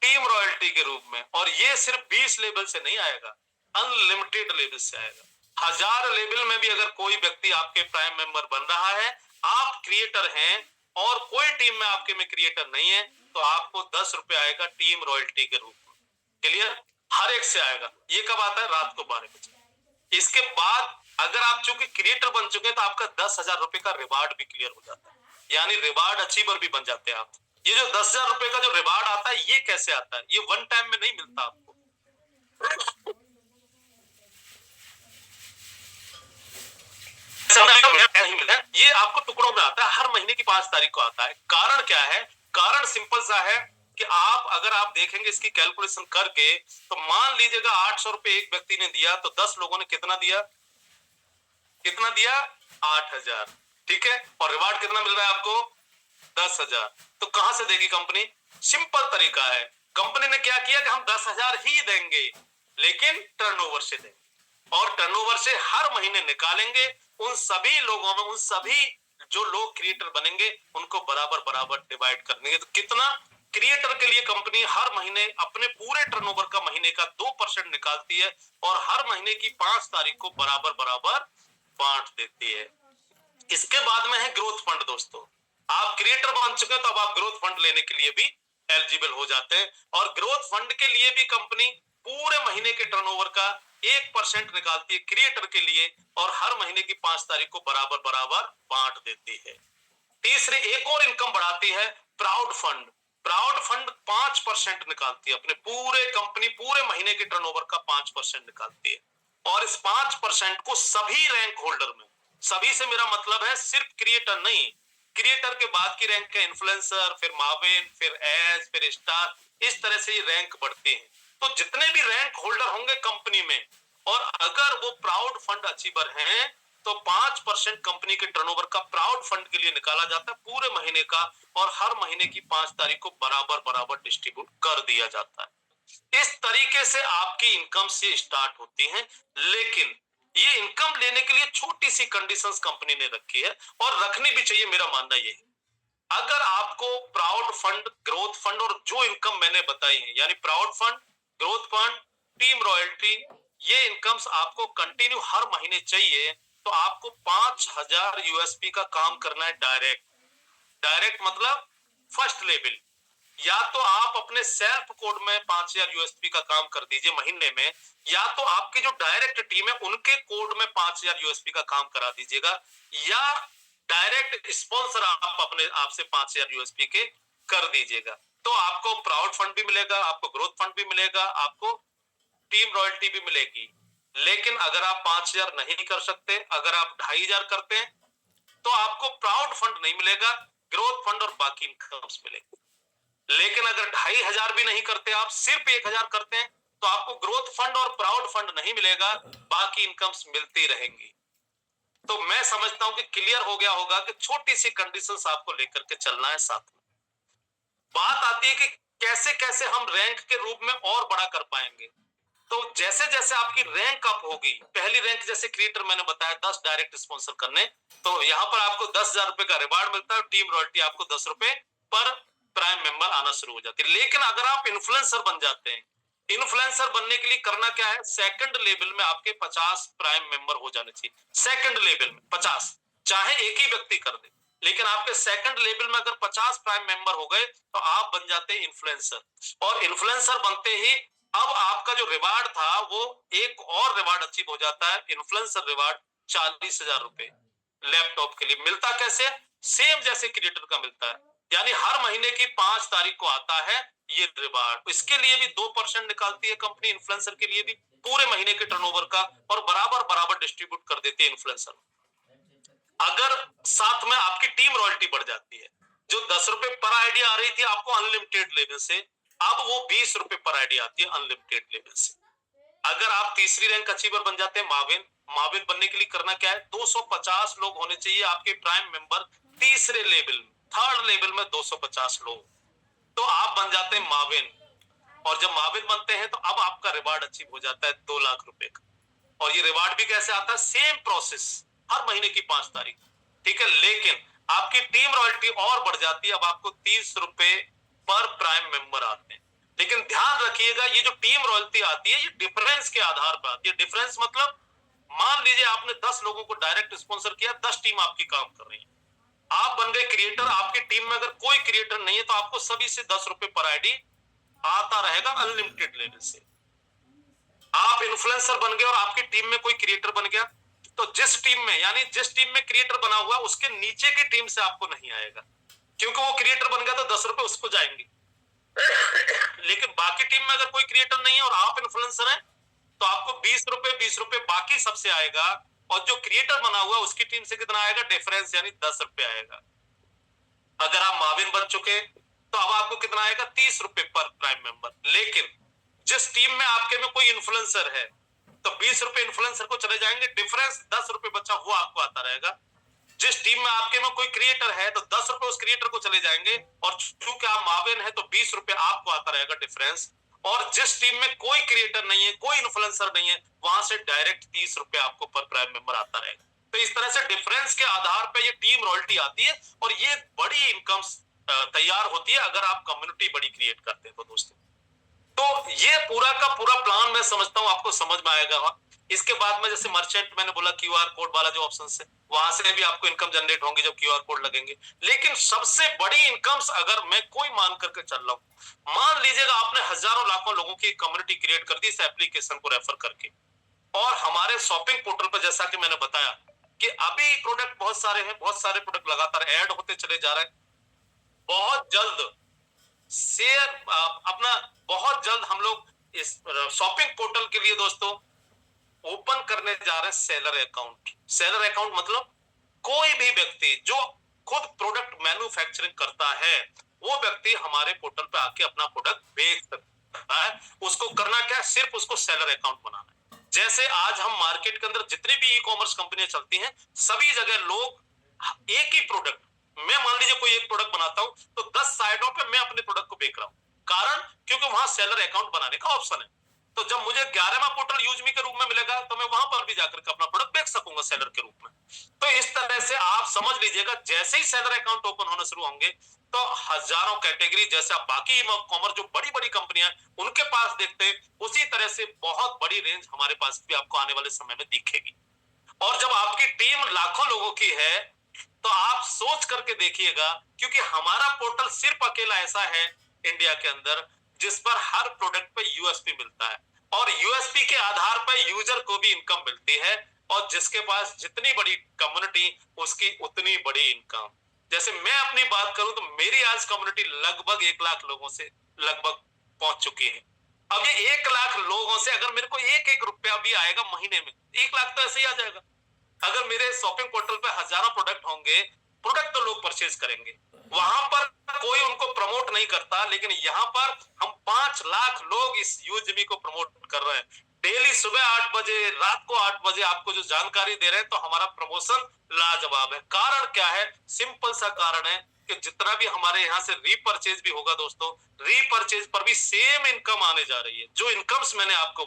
[SPEAKER 1] टीम रॉयल्टी के रूप में। और ये सिर्फ 20 लेवल से नहीं आएगा, अनलिमिटेड लेवल से आएगा। 1000 लेवल में भी अगर कोई व्यक्ति आपके प्राइम मेंबर बन रहा है, आप क्रिएटर हैं और कोई टीम में आपके में क्रिएटर नहीं है, तो आपको 10 रुपए आएगा टीम रॉयल्टी के रूप में। क्लियर? हर एक से आएगा। ये कब आता है? रात को 12 बजे। इसके बाद अगर आप चूंकि क्रिएटर बन चुके हैं तो आपका 10,000 रुपए का रिवार्ड भी क्लियर हो जाता है, यानी रिवार्ड अचीवर भी बन जाते हैं आप। ये जो 10,000 रुपए का जो रिवार्ड आता है, ये कैसे आता है? ये वन टाइम में नहीं मिलता आपको, नहीं मिलता है, ये आपको टुकड़ों में आता है। हर महीने की 5 तारीख को आता है। कारण क्या है? कारण सिंपल सा है कि आप अगर आप देखेंगे इसकी कैलकुलेशन करके, तो मान लीजिएगा 800 रुपए एक व्यक्ति ने दिया, तो 10 लोगों ने कितना दिया? कितना दिया? 8,000। ठीक है, और रिवार्ड कितना मिल रहा है आपको? 10,000। तो कहां से देगी कंपनी? सिंपल तरीका है, कंपनी ने क्या किया कि हम 10,000 ही देंगे, लेकिन टर्नओवर से देंगे, और टर्नओवर से हर महीने निकालेंगे। उन सभी लोगों में, उन सभी जो लोग क्रिएटर बनेंगे, उनको बराबर बराबर डिवाइड कर देंगे। तो कितना? क्रिएटर के लिए कंपनी हर महीने अपने पूरे टर्नओवर का महीने का 2% निकालती है और हर महीने की 5 तारीख को बराबर बराबर बांट देती है। इसके बाद में है ग्रोथ फंड। दोस्तों, आप क्रिएटर बन चुके हैं तो अब आप ग्रोथ फंड लेने के लिए भी एलिजिबल हो जाते हैं, और ग्रोथ फंड के लिए भी कंपनी पूरे महीने के टर्नओवर का 1% निकालती है क्रिएटर के लिए और हर महीने की 5 तारीख को बराबर बराबर बांट देती है। तीसरे एक और इनकम बढ़ाती है प्राउड फंड। प्राउड फंड 5% निकालती है, अपने पूरे कंपनी पूरे महीने के टर्नओवर का 5% निकालती है, और इस 5% को सभी रैंक होल्डर में, सभी से मेरा मतलब है सिर्फ क्रिएटर नहीं, क्रिएटर के बाद की रैंक है इन्फ्लुएंसर, फिर माविन, फिर एज, फिर स्टार, इस तरह से ये रैंक बढ़ती है। तो जितने भी रैंक होल्डर होंगे कंपनी में, और अगर वो प्राउड फंड अचीवर हैं, तो 5% कंपनी के टर्नओवर का प्राउड फंड के लिए निकाला जाता है पूरे महीने का, और हर महीने की 5 तारीख को बराबर बराबर डिस्ट्रीब्यूट कर दिया जाता है। इस तरीके से आपकी इनकम से स्टार्ट होती है, लेकिन ये इनकम लेने के लिए छोटी सी कंडीशंस कंपनी ने रखी है, और रखनी भी चाहिए, मेरा मानना ये है। अगर आपको प्राउड फंड, ग्रोथ फंड और जो इनकम मैंने बताई है, यानी proud fund, growth fund, team royalty, ये इनकम्स आपको कंटिन्यू हर महीने चाहिए, तो आपको 5000 यूएसपी का काम करना है डायरेक्ट। डायरेक्ट मतलब फर्स्ट लेवल, या तो आप अपने सेल्फ कोड में 5000 यूएसपी का काम कर दीजिए महीने में, या तो आपकी जो डायरेक्ट टीम है उनके कोड में 5000 यूएसपी का काम करा दीजिएगा, या डायरेक्ट स्पॉन्सर आप अपने आप से 5000 यूएसपी के कर दीजिएगा। तो आपको प्राउड फंड भी मिलेगा, आपको ग्रोथ फंड भी मिलेगा, आपको टीम रॉयल्टी भी मिलेगी। लेकिन अगर आप 5000 नहीं कर सकते, अगर आप 2500 करते हैं, तो आपको प्राउड फंड नहीं मिलेगा, ग्रोथ फंड और बाकी इनकम्स मिलेगी। लेकिन अगर 2500 भी नहीं करते, आप सिर्फ 1000 करते हैं, तो आपको ग्रोथ फंड और प्राउड फंड नहीं मिलेगा, बाकी इनकम्स मिलती रहेंगी। तो मैं समझता हूं कि क्लियर हो गया होगा कि छोटी सी कंडीशंस आपको लेकर के चलना है साथ में। बात आती है कि कैसे कैसे हम रैंक के रूप में और बड़ा कर पाएंगे। तो जैसे जैसे आपकी रैंक अप होगी, पहली रैंक जैसे क्रिएटर मैंने बताया 10 डायरेक्ट स्पॉन्सर करने, तो यहाँ पर आपको 10,000 रुपए का रिवार्ड मिलता है, टीम रॉयल्टी आपको 10 रुपए पर प्राइम मेंबर आना शुरू हो जाती है। लेकिन अगर आप इन्फ्लुएंसर बन जाते हैं, इन्फ्लुएंसर बनने के लिए करना क्या है, सेकंड लेवल में आपके 50 प्राइम मेंबर हो जाने चाहिए। सेकंड लेवल में 50, चाहे एक ही व्यक्ति कर दे, लेकिन आपके सेकंड लेवल में अगर 50 प्राइम मेंबर हो गए, तो आप बन जाते हैं इन्फ्लुएंसर। और इन्फ्लुएंसर बनते ही अब आपका जो रिवार्ड था वो एक और रिवार्ड अचीव हो जाता है, इन्फ्लुएंसर रिवार्ड 40,000 रुपए लैपटॉप के लिए। मिलता कैसे, सेम जैसे क्रिएटर का मिलता है, यानी हर महीने की 5 तारीख को आता है ये रिवार्ड। इसके लिए भी 2% निकालती है कंपनी, इन्फ्लुएंसर के लिए भी पूरे महीने के टर्नओवर का, और बराबर बराबर डिस्ट्रीब्यूट कर देती है इन्फ्लुएंसर। अगर साथ में आपकी टीम रॉयल्टी बढ़ जाती है, जो 10 रुपए पर आईडी आ रही थी आपको अनलिमिटेड लेवल से, अब वो 20 रुपए पर आईडी आती है अनलिमिटेड लेवल से। अगर आप तीसरी रैंक अचीवर बन जाते हैं माविन, माविन बनने के लिए करना क्या है, 250 लोग होने चाहिए आपके प्राइम मेंबर तीसरे लेवल में, थर्ड लेवल में 250 लोग, तो आप बन जाते हैं माविन। और जब माविन बनते हैं तो अब आपका रिवार्ड अचीव हो जाता है 2 लाख रुपए का। और ये रिवार्ड भी कैसे आता है, सेम प्रोसेस, हर महीने की 5 तारीख, ठीक है। लेकिन आपकी टीम रॉयल्टी और बढ़ जाती है, अब आपको 30 रुपए पर प्राइम मेंबर आते हैं। लेकिन ध्यान रखिएगा, ये जो टीम रॉयल्टी आती है ये डिफरेंस के आधार पर आती है। डिफरेंस मतलब मान लीजिए आपने 10 लोगों को डायरेक्ट स्पॉन्सर किया, 10 टीम आपकी काम कर रही है, आप बन गए क्रिएटर, आपकी टीम में अगर कोई क्रिएटर नहीं है तो आपको सभी से 10 रुपए पर आईडी आता रहेगा अनलिमिटेड लेवल से। आप इन्फ्लुएंसर बन गए और आपकी टीम में कोई क्रिएटर बन गया, तो जिस टीम में, यानी जिस टीम में क्रिएटर बना हुआ उसके नीचे की टीम से आपको नहीं आएगा, क्योंकि वो क्रिएटर बन गया तो 10 रुपए उसको जाएंगे। लेकिन बाकी टीम में अगर कोई क्रिएटर नहीं है और आप इन्फ्लुएंसर हैं, तो आपको 20 रुपए बाकी सबसे आएगा, और जो क्रिएटर बना हुआ उसकी टीम से कितना आएगा, डिफरेंस, यानी 10 रुपए आएगा। अगर आप माविन बन चुके तो अब आपको कितना आएगा, 30 रुपए पर प्राइम मेंबर। लेकिन जिस टीम में आपके में कोई इन्फ्लुएंसर है तो 20 रुपए इन्फ्लुएंसर को चले जाएंगे, डिफरेंस 10 रुपए बचा वो आपको आता रहेगा। जिस टीम में आपके में कोई क्रिएटर है तो 10 रुपए उस क्रिएटर को चले जाएंगे, और चूंकि आप माविन है तो 20 रुपए आपको आता रहेगा डिफरेंस। और जिस टीम में कोई क्रिएटर नहीं है, कोई इन्फ्लुएंसर नहीं है, वहां से डायरेक्ट 30 रुपए आपको पर प्राइम मेंबर आता रहेगा। तो इस तरह से डिफरेंस के आधार पर ये टीम रॉयल्टी आती है, और ये बड़ी इनकम्स तैयार होती है अगर आप कम्युनिटी बड़ी क्रिएट करते हैं तो दोस्तों। तो ये पूरा का पूरा प्लान मैं समझता हूं आपको समझ में आएगा। इसके बाद में जैसे मर्चेंट मैंने बोला क्यूआर कोड वाला जो ऑप्शन है वहां से भी आपको इनकम जनरेट होंगी जब क्यूआर कोड लगेंगे। लेकिन सबसे बड़ी इनकम्स अगर मैं कोई मान करके चल रहा हूं, मान लीजिएगा आपने हजारों लाखों लोगों की कम्युनिटी क्रिएट कर दी इस एप्लीकेशन को रेफर करके, और हमारे शॉपिंग पोर्टल पर जैसा कि मैंने बताया कि अभी प्रोडक्ट बहुत सारे हैं, बहुत सारे प्रोडक्ट लगातार ऐड होते चले जा रहे हैं। बहुत जल्द शेयर अपना बहुत जल्द हम लोग इस शॉपिंग पोर्टल के लिए दोस्तों ओपन करने जा रहे हैं सेलर अकाउंट। सेलर अकाउंट मतलब कोई भी व्यक्ति जो खुद प्रोडक्ट मैन्युफैक्चरिंग करता है वो व्यक्ति हमारे पोर्टल पे आके अपना प्रोडक्ट बेच सकता है। उसको करना क्या है, सिर्फ उसको सेलर अकाउंट बनाना है। जैसे आज हम मार्केट के अंदर जितनी भी ई कॉमर्स कंपनियां चलती हैं सभी जगह लोग एक ही प्रोडक्ट, मैं मान लीजिए कोई एक प्रोडक्ट बनाता हूं तो 10 साइटों पे मैं अपने प्रोडक्ट को बेच रहा हूं। कारण क्योंकि वहां सेलर अकाउंट बनाने का ऑप्शन है। तो जब मुझे 11वां पोर्टल यूज मी के रूप में मिलेगा तो मैं वहां पर भी जाकर के अपना प्रोडक्ट बेच सकूंगा सेलर के रूप में। तो इस तरह से आप समझ लीजिएगा जैसे ही सेलर अकाउंट ओपन होना शुरू होंगे तो हजारों कैटेगरी, जैसे आप बाकी कॉमर्स जो बड़ी बड़ी कंपनियां उनके पास देखते हैं उसी तरह से बहुत बड़ी रेंज हमारे पास भी आपको आने वाले समय में दिखेगी। और जब आपकी टीम लाखों लोगों की है तो आप सोच करके देखिएगा, क्योंकि हमारा पोर्टल सिर्फ अकेला ऐसा है इंडिया के अंदर जिस पर हर प्रोडक्ट पे यूएसपी मिलता है और यूएसपी के आधार पर यूजर को भी इनकम मिलती है। और जिसके पास जितनी बड़ी कम्युनिटी उसकी उतनी बड़ी इनकम। जैसे मैं अपनी बात करूं तो मेरी आज कम्युनिटी लगभग 1 लाख लोगों से लगभग पहुंच चुकी है। अब ये 1 लाख लोगों से अगर मेरे को एक एक रुपया भी आएगा महीने में, 1 लाख तो ऐसे ही आ जाएगा। अगर मेरे शॉपिंग पोर्टल पे हजारों प्रोडक्ट होंगे, प्रोडक्ट तो लोग परचेज करेंगे, वहां पर कोई उनको प्रमोट नहीं करता, लेकिन यहाँ पर हम 5 लाख लोग इस यूजमी को प्रमोट कर रहे हैं। डेली सुबह 8 बजे, रात को 8 बजे आपको जो जानकारी दे रहे हैं, तो हमारा प्रमोशन लाजवाब है। कारण क्या है, सिंपल सा कारण है कि जितना भी हमारे यहाँ से रीपरचेज भी होगा दोस्तों, रीपरचेज पर भी सेम इनकम आने जा रही है। जो इनकम्स मैंने आपको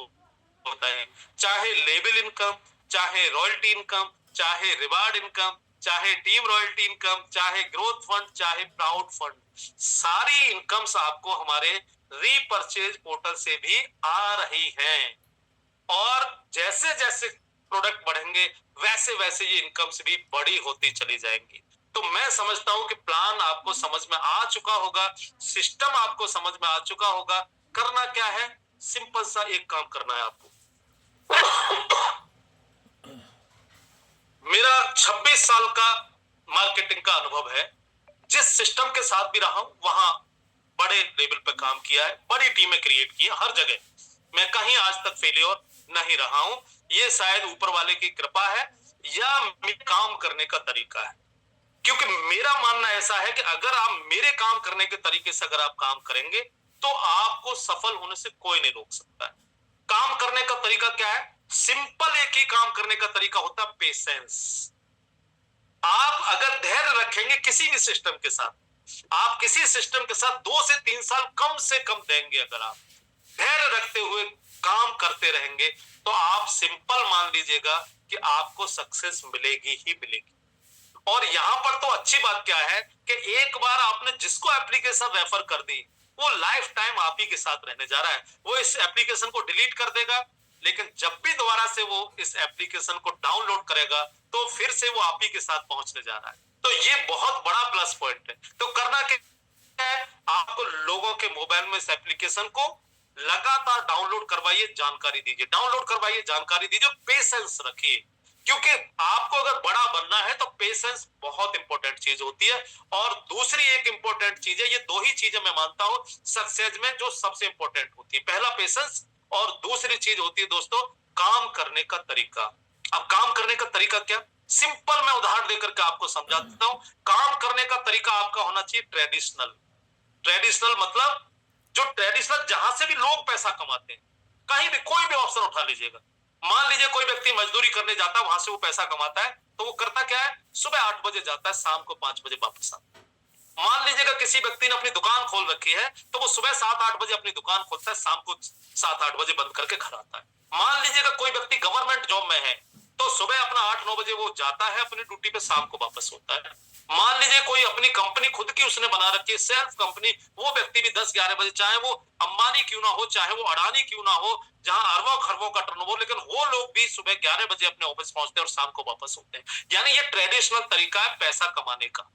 [SPEAKER 1] बताए, चाहे लेबल इनकम, चाहे रॉयल्टी इनकम, चाहे रिवार्ड इनकम, चाहे टीम रॉयल्टी इनकम, चाहे ग्रोथ फंड, चाहे प्राउड फंड, सारी इनकम्स आपको हमारे रीपरचेज पोर्टल से भी आ रही हैं। और जैसे जैसे प्रोडक्ट बढ़ेंगे वैसे वैसे ये इनकम्स भी बड़ी होती चली जाएंगी। तो मैं समझता हूं कि प्लान आपको समझ में आ चुका होगा, सिस्टम आपको समझ में आ चुका होगा। करना क्या है, सिंपल सा एक काम करना है आपको। मेरा 26 साल का मार्केटिंग का अनुभव है। जिस सिस्टम के साथ भी रहा हूं वहां बड़े लेवल पे काम किया है, बड़ी टीमें क्रिएट की है हर जगह। मैं कहीं आज तक फेलियर नहीं रहा हूं। ये शायद ऊपर वाले की कृपा है या मेरे काम करने का तरीका है। क्योंकि मेरा मानना ऐसा है कि अगर आप मेरे काम करने के तरीके से अगर आप काम करेंगे तो आपको सफल होने से कोई नहीं रोक सकता है। काम करने का तरीका क्या है, सिंपल एक ही काम करने का तरीका होता है पेशेंस। आप अगर धैर्य रखेंगे किसी भी सिस्टम के साथ, आप किसी सिस्टम के साथ 2 से 3 साल कम से कम देंगे, अगर आप धैर्य रखते हुए काम करते रहेंगे तो आप सिंपल मान लीजिएगा कि आपको सक्सेस मिलेगी ही मिलेगी। और यहां पर तो अच्छी बात क्या है कि एक बार आपने जिसको एप्लीकेशन रेफर कर दी वो लाइफ टाइम आप ही के साथ रहने जा रहा है। वो इस एप्लीकेशन को डिलीट कर देगा, लेकिन जब भी दोबारा से वो इस एप्लीकेशन को डाउनलोड करेगा तो फिर से वो आप ही के साथ पहुंचने जा रहा है। तो ये बहुत बड़ा प्लस पॉइंट है। तो करना क्या है, आपको लोगों के मोबाइल में इस एप्लीकेशन को लगातार डाउनलोड करवाइए, जानकारी दीजिए, डाउनलोड करवाइए, जानकारी दीजिए, पेशेंस रखिए। क्योंकि आपको अगर बड़ा बनना है तो पेशेंस बहुत इंपॉर्टेंट चीज होती है। और दूसरी एक इंपॉर्टेंट चीज है, ये 2 ही चीजें मैं मानता हूं सक्सेस में जो सबसे इंपॉर्टेंट होती है। पहला पेशेंस और दूसरी चीज होती है दोस्तों काम करने का तरीका। अब काम करने का तरीका क्या, सिंपल मैं उदाहरण देकर के आपको समझा देता हूं। काम करने का तरीका आपका होना चाहिए ट्रेडिशनल। ट्रेडिशनल मतलब जो ट्रेडिशनल जहां से भी लोग पैसा कमाते हैं, कहीं भी कोई भी ऑप्शन उठा लीजिएगा। मान लीजिए कोई व्यक्ति मजदूरी करने जाता है, वहां से वो पैसा कमाता है, तो वो करता क्या है, सुबह 8 बजे जाता है, शाम को 5 बजे वापस आता है। मान लीजिएगा किसी व्यक्ति ने अपनी दुकान खोल रखी है तो वो सुबह 7-8 बजे अपनी दुकान खोलता है, शाम को 7-8 बजे बंद करके घर आता है। मान लीजिएगा कोई व्यक्ति गवर्नमेंट जॉब में है तो सुबह अपना 8-9 बजे वो जाता है अपनी ड्यूटी पे, शाम को वापस होता है। मान लीजिए कोई अपनी कंपनी खुद की उसने बना रखी है, सेल्फ कंपनी, वो व्यक्ति भी 10-11 बजे, चाहे वो अंबानी क्यों ना हो, चाहे वो अडानी क्यों ना हो, जहां अरबों खरबों का टर्नओवर, लेकिन वो लोग भी सुबह 11 बजे अपने ऑफिस पहुंचते हैं और शाम को वापस होते हैं। यानी ये ट्रेडिशनल तरीका है पैसा कमाने का,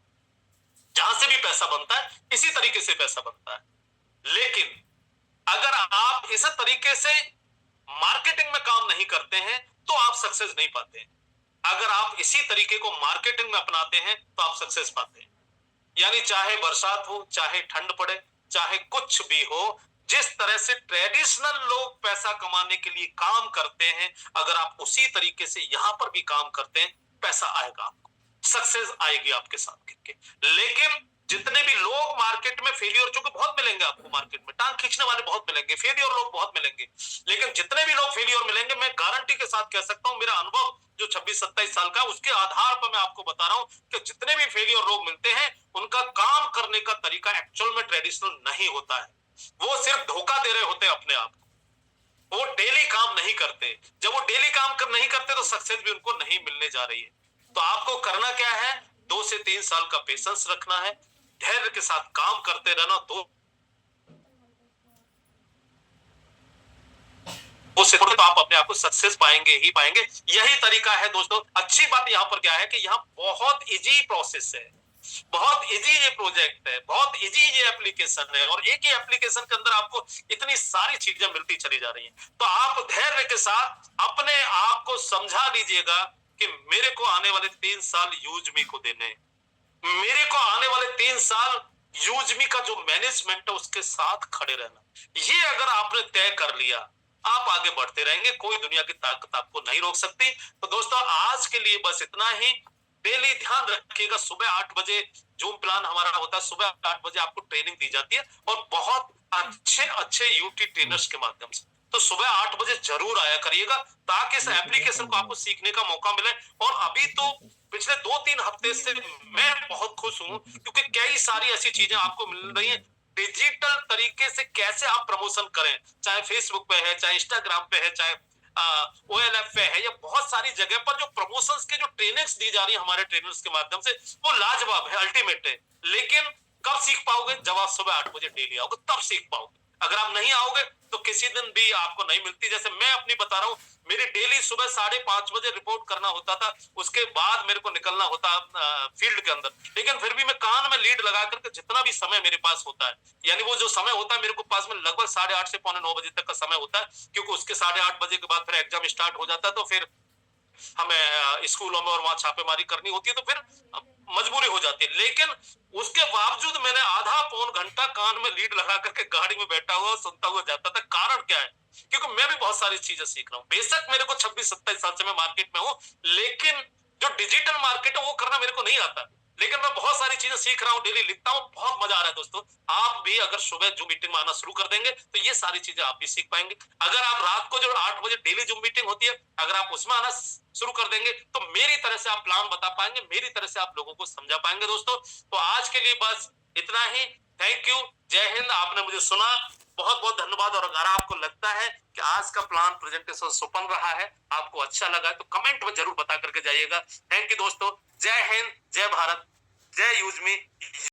[SPEAKER 1] जहां से भी पैसा बनता है इसी तरीके से पैसा बनता है। लेकिन अगर आप इस तरीके से मार्केटिंग में काम नहीं करते हैं तो आप सक्सेस नहीं पाते हैं। अगर आप इसी तरीके को मार्केटिंग में अपनाते हैं तो आप सक्सेस पाते हैं। यानी चाहे बरसात हो, चाहे ठंड पड़े, चाहे कुछ भी हो, जिस तरह से ट्रेडिशनल लोग पैसा कमाने के लिए काम करते हैं, अगर आप उसी तरीके से यहां पर भी काम करते हैं, पैसा आएगा आपको, सक्सेस आएगी आपके साथ करके। लेकिन जितने भी लोग मार्केट में फेलियर, चूंकि बहुत मिलेंगे आपको मार्केट में, टांग खींचने वाले बहुत मिलेंगे, फेलियर लोग बहुत मिलेंगे, लेकिन जितने भी लोग फेलियर मिलेंगे, मैं गारंटी के साथ कह सकता हूं, मेरा अनुभव जो 26-27 साल का, उसके आधार पर मैं आपको बता रहा हूं कि जितने भी फेलियर लोग मिलते हैं, उनका काम करने का तरीका एक्चुअल में ट्रेडिशनल नहीं होता है। वो सिर्फ धोखा दे रहे होते हैं अपने आप को, वो डेली काम नहीं करते। जब वो डेली काम नहीं करते तो सक्सेस भी उनको नहीं मिलने जा रही है। तो आपको करना क्या है, 2 से 3 साल का पेशेंस रखना है, धैर्य के साथ काम करते रहना, तो आप अपने आप को सक्सेस पाएंगे ही पाएंगे। यही तरीका है दोस्तों। अच्छी बात यहां पर क्या है कि यहाँ बहुत इजी प्रोसेस है, बहुत इजी ये प्रोजेक्ट है, बहुत इजी ये एप्लीकेशन है, और एक ही एप्लीकेशन के अंदर आपको इतनी सारी चीजें मिलती चली जा रही हैं। तो आप धैर्य के साथ अपने आप को समझा लीजिएगा कि मेरे को आने वाले 3 साल यूज मी को देने, मेरे को आने वाले 3 साल यूज मी का जो मैनेजमेंट है उसके साथ खड़े रहना। ये अगर आपने तय कर लिया, आप आगे बढ़ते रहेंगे, कोई दुनिया की ताकत आपको नहीं रोक सकती। तो दोस्तों आज के लिए बस इतना ही। डेली ध्यान रखिएगा, सुबह 8 बजे जूम प्लान हमारा होता है, सुबह 8 बजे आपको ट्रेनिंग दी जाती है, और बहुत अच्छे अच्छे यूटी ट्रेनर्स के माध्यम से। तो सुबह 8 बजे जरूर आया करिएगा, ताकि इस एप्लीकेशन को आपको सीखने का मौका मिले। और अभी तो पिछले 2-3 हफ्ते से मैं बहुत खुश हूं, क्योंकि कई सारी ऐसी चीजें आपको मिल रही हैं डिजिटल तरीके से, कैसे आप प्रमोशन करें, चाहे फेसबुक पे है, चाहे इंस्टाग्राम पे है, चाहे OLF पे है, या बहुत सारी जगह पर जो प्रमोशंस के जो ट्रेनिंग्स दी जा रही है हमारे ट्रेनर्स के माध्यम से, वो लाजवाब है, अल्टीमेट है। लेकिन कब सीख पाओगे, जब आप सुबह 8 बजे डेली आओगे तब सीख पाओगे। अगर आप नहीं आओगे तो किसी दिन भी आपको नहीं मिलती। जैसे मैं अपनी बता रहा हूँ, मेरी डेली सुबह 5:30 बजे रिपोर्ट करना होता था, उसके बाद मेरे को निकलना होता फील्ड के अंदर, लेकिन फिर भी मैं कान में लीड लगा करके जितना भी समय मेरे पास होता है, यानी वो जो समय होता है मेरे को पास में, लगभग 8:30 से 8:45 बजे तक का समय होता है, क्योंकि उसके 8:30 बजे के बाद फिर एग्जाम स्टार्ट हो जाता है, तो फिर हमें स्कूलों में और वहां छापेमारी करनी होती है, तो फिर मजबूरी हो जाती है। लेकिन उसके बावजूद मैंने आधा पौन घंटा कान में लीड लगा करके गाड़ी में बैठा हुआ सुनता हुआ जाता था। कारण क्या है, क्योंकि मैं भी बहुत सारी चीजें सीख रहा हूँ। बेशक मेरे को 26-27 साल से मैं मार्केट में हूँ, लेकिन जो डिजिटल मार्केट है वो करना मेरे को नहीं आता, लेकिन मैं बहुत सारी चीजें सीख रहा हूँ, डेली लिखता हूँ, बहुत मजा आ रहा है दोस्तों। आप भी अगर सुबह जूम मीटिंग में आना शुरू कर देंगे तो ये सारी चीजें आप भी सीख पाएंगे। अगर आप रात को जो 8 बजे डेली जूम मीटिंग होती है, अगर आप उसमें आना शुरू कर देंगे तो मेरी तरह से आप प्लान बता पाएंगे, मेरी तरह से आप लोगों को समझा पाएंगे दोस्तों। तो आज के लिए बस इतना ही। थैंक यू, जय हिंद। आपने मुझे सुना, बहुत बहुत धन्यवाद। और अगर आपको लगता है कि आज का प्लान प्रेजेंटेशन सुपन रहा है, आपको अच्छा लगा है, तो कमेंट में जरूर बता करके जाइएगा। थैंक यू दोस्तों, जय हिंद, जय भारत, जय यूज मी।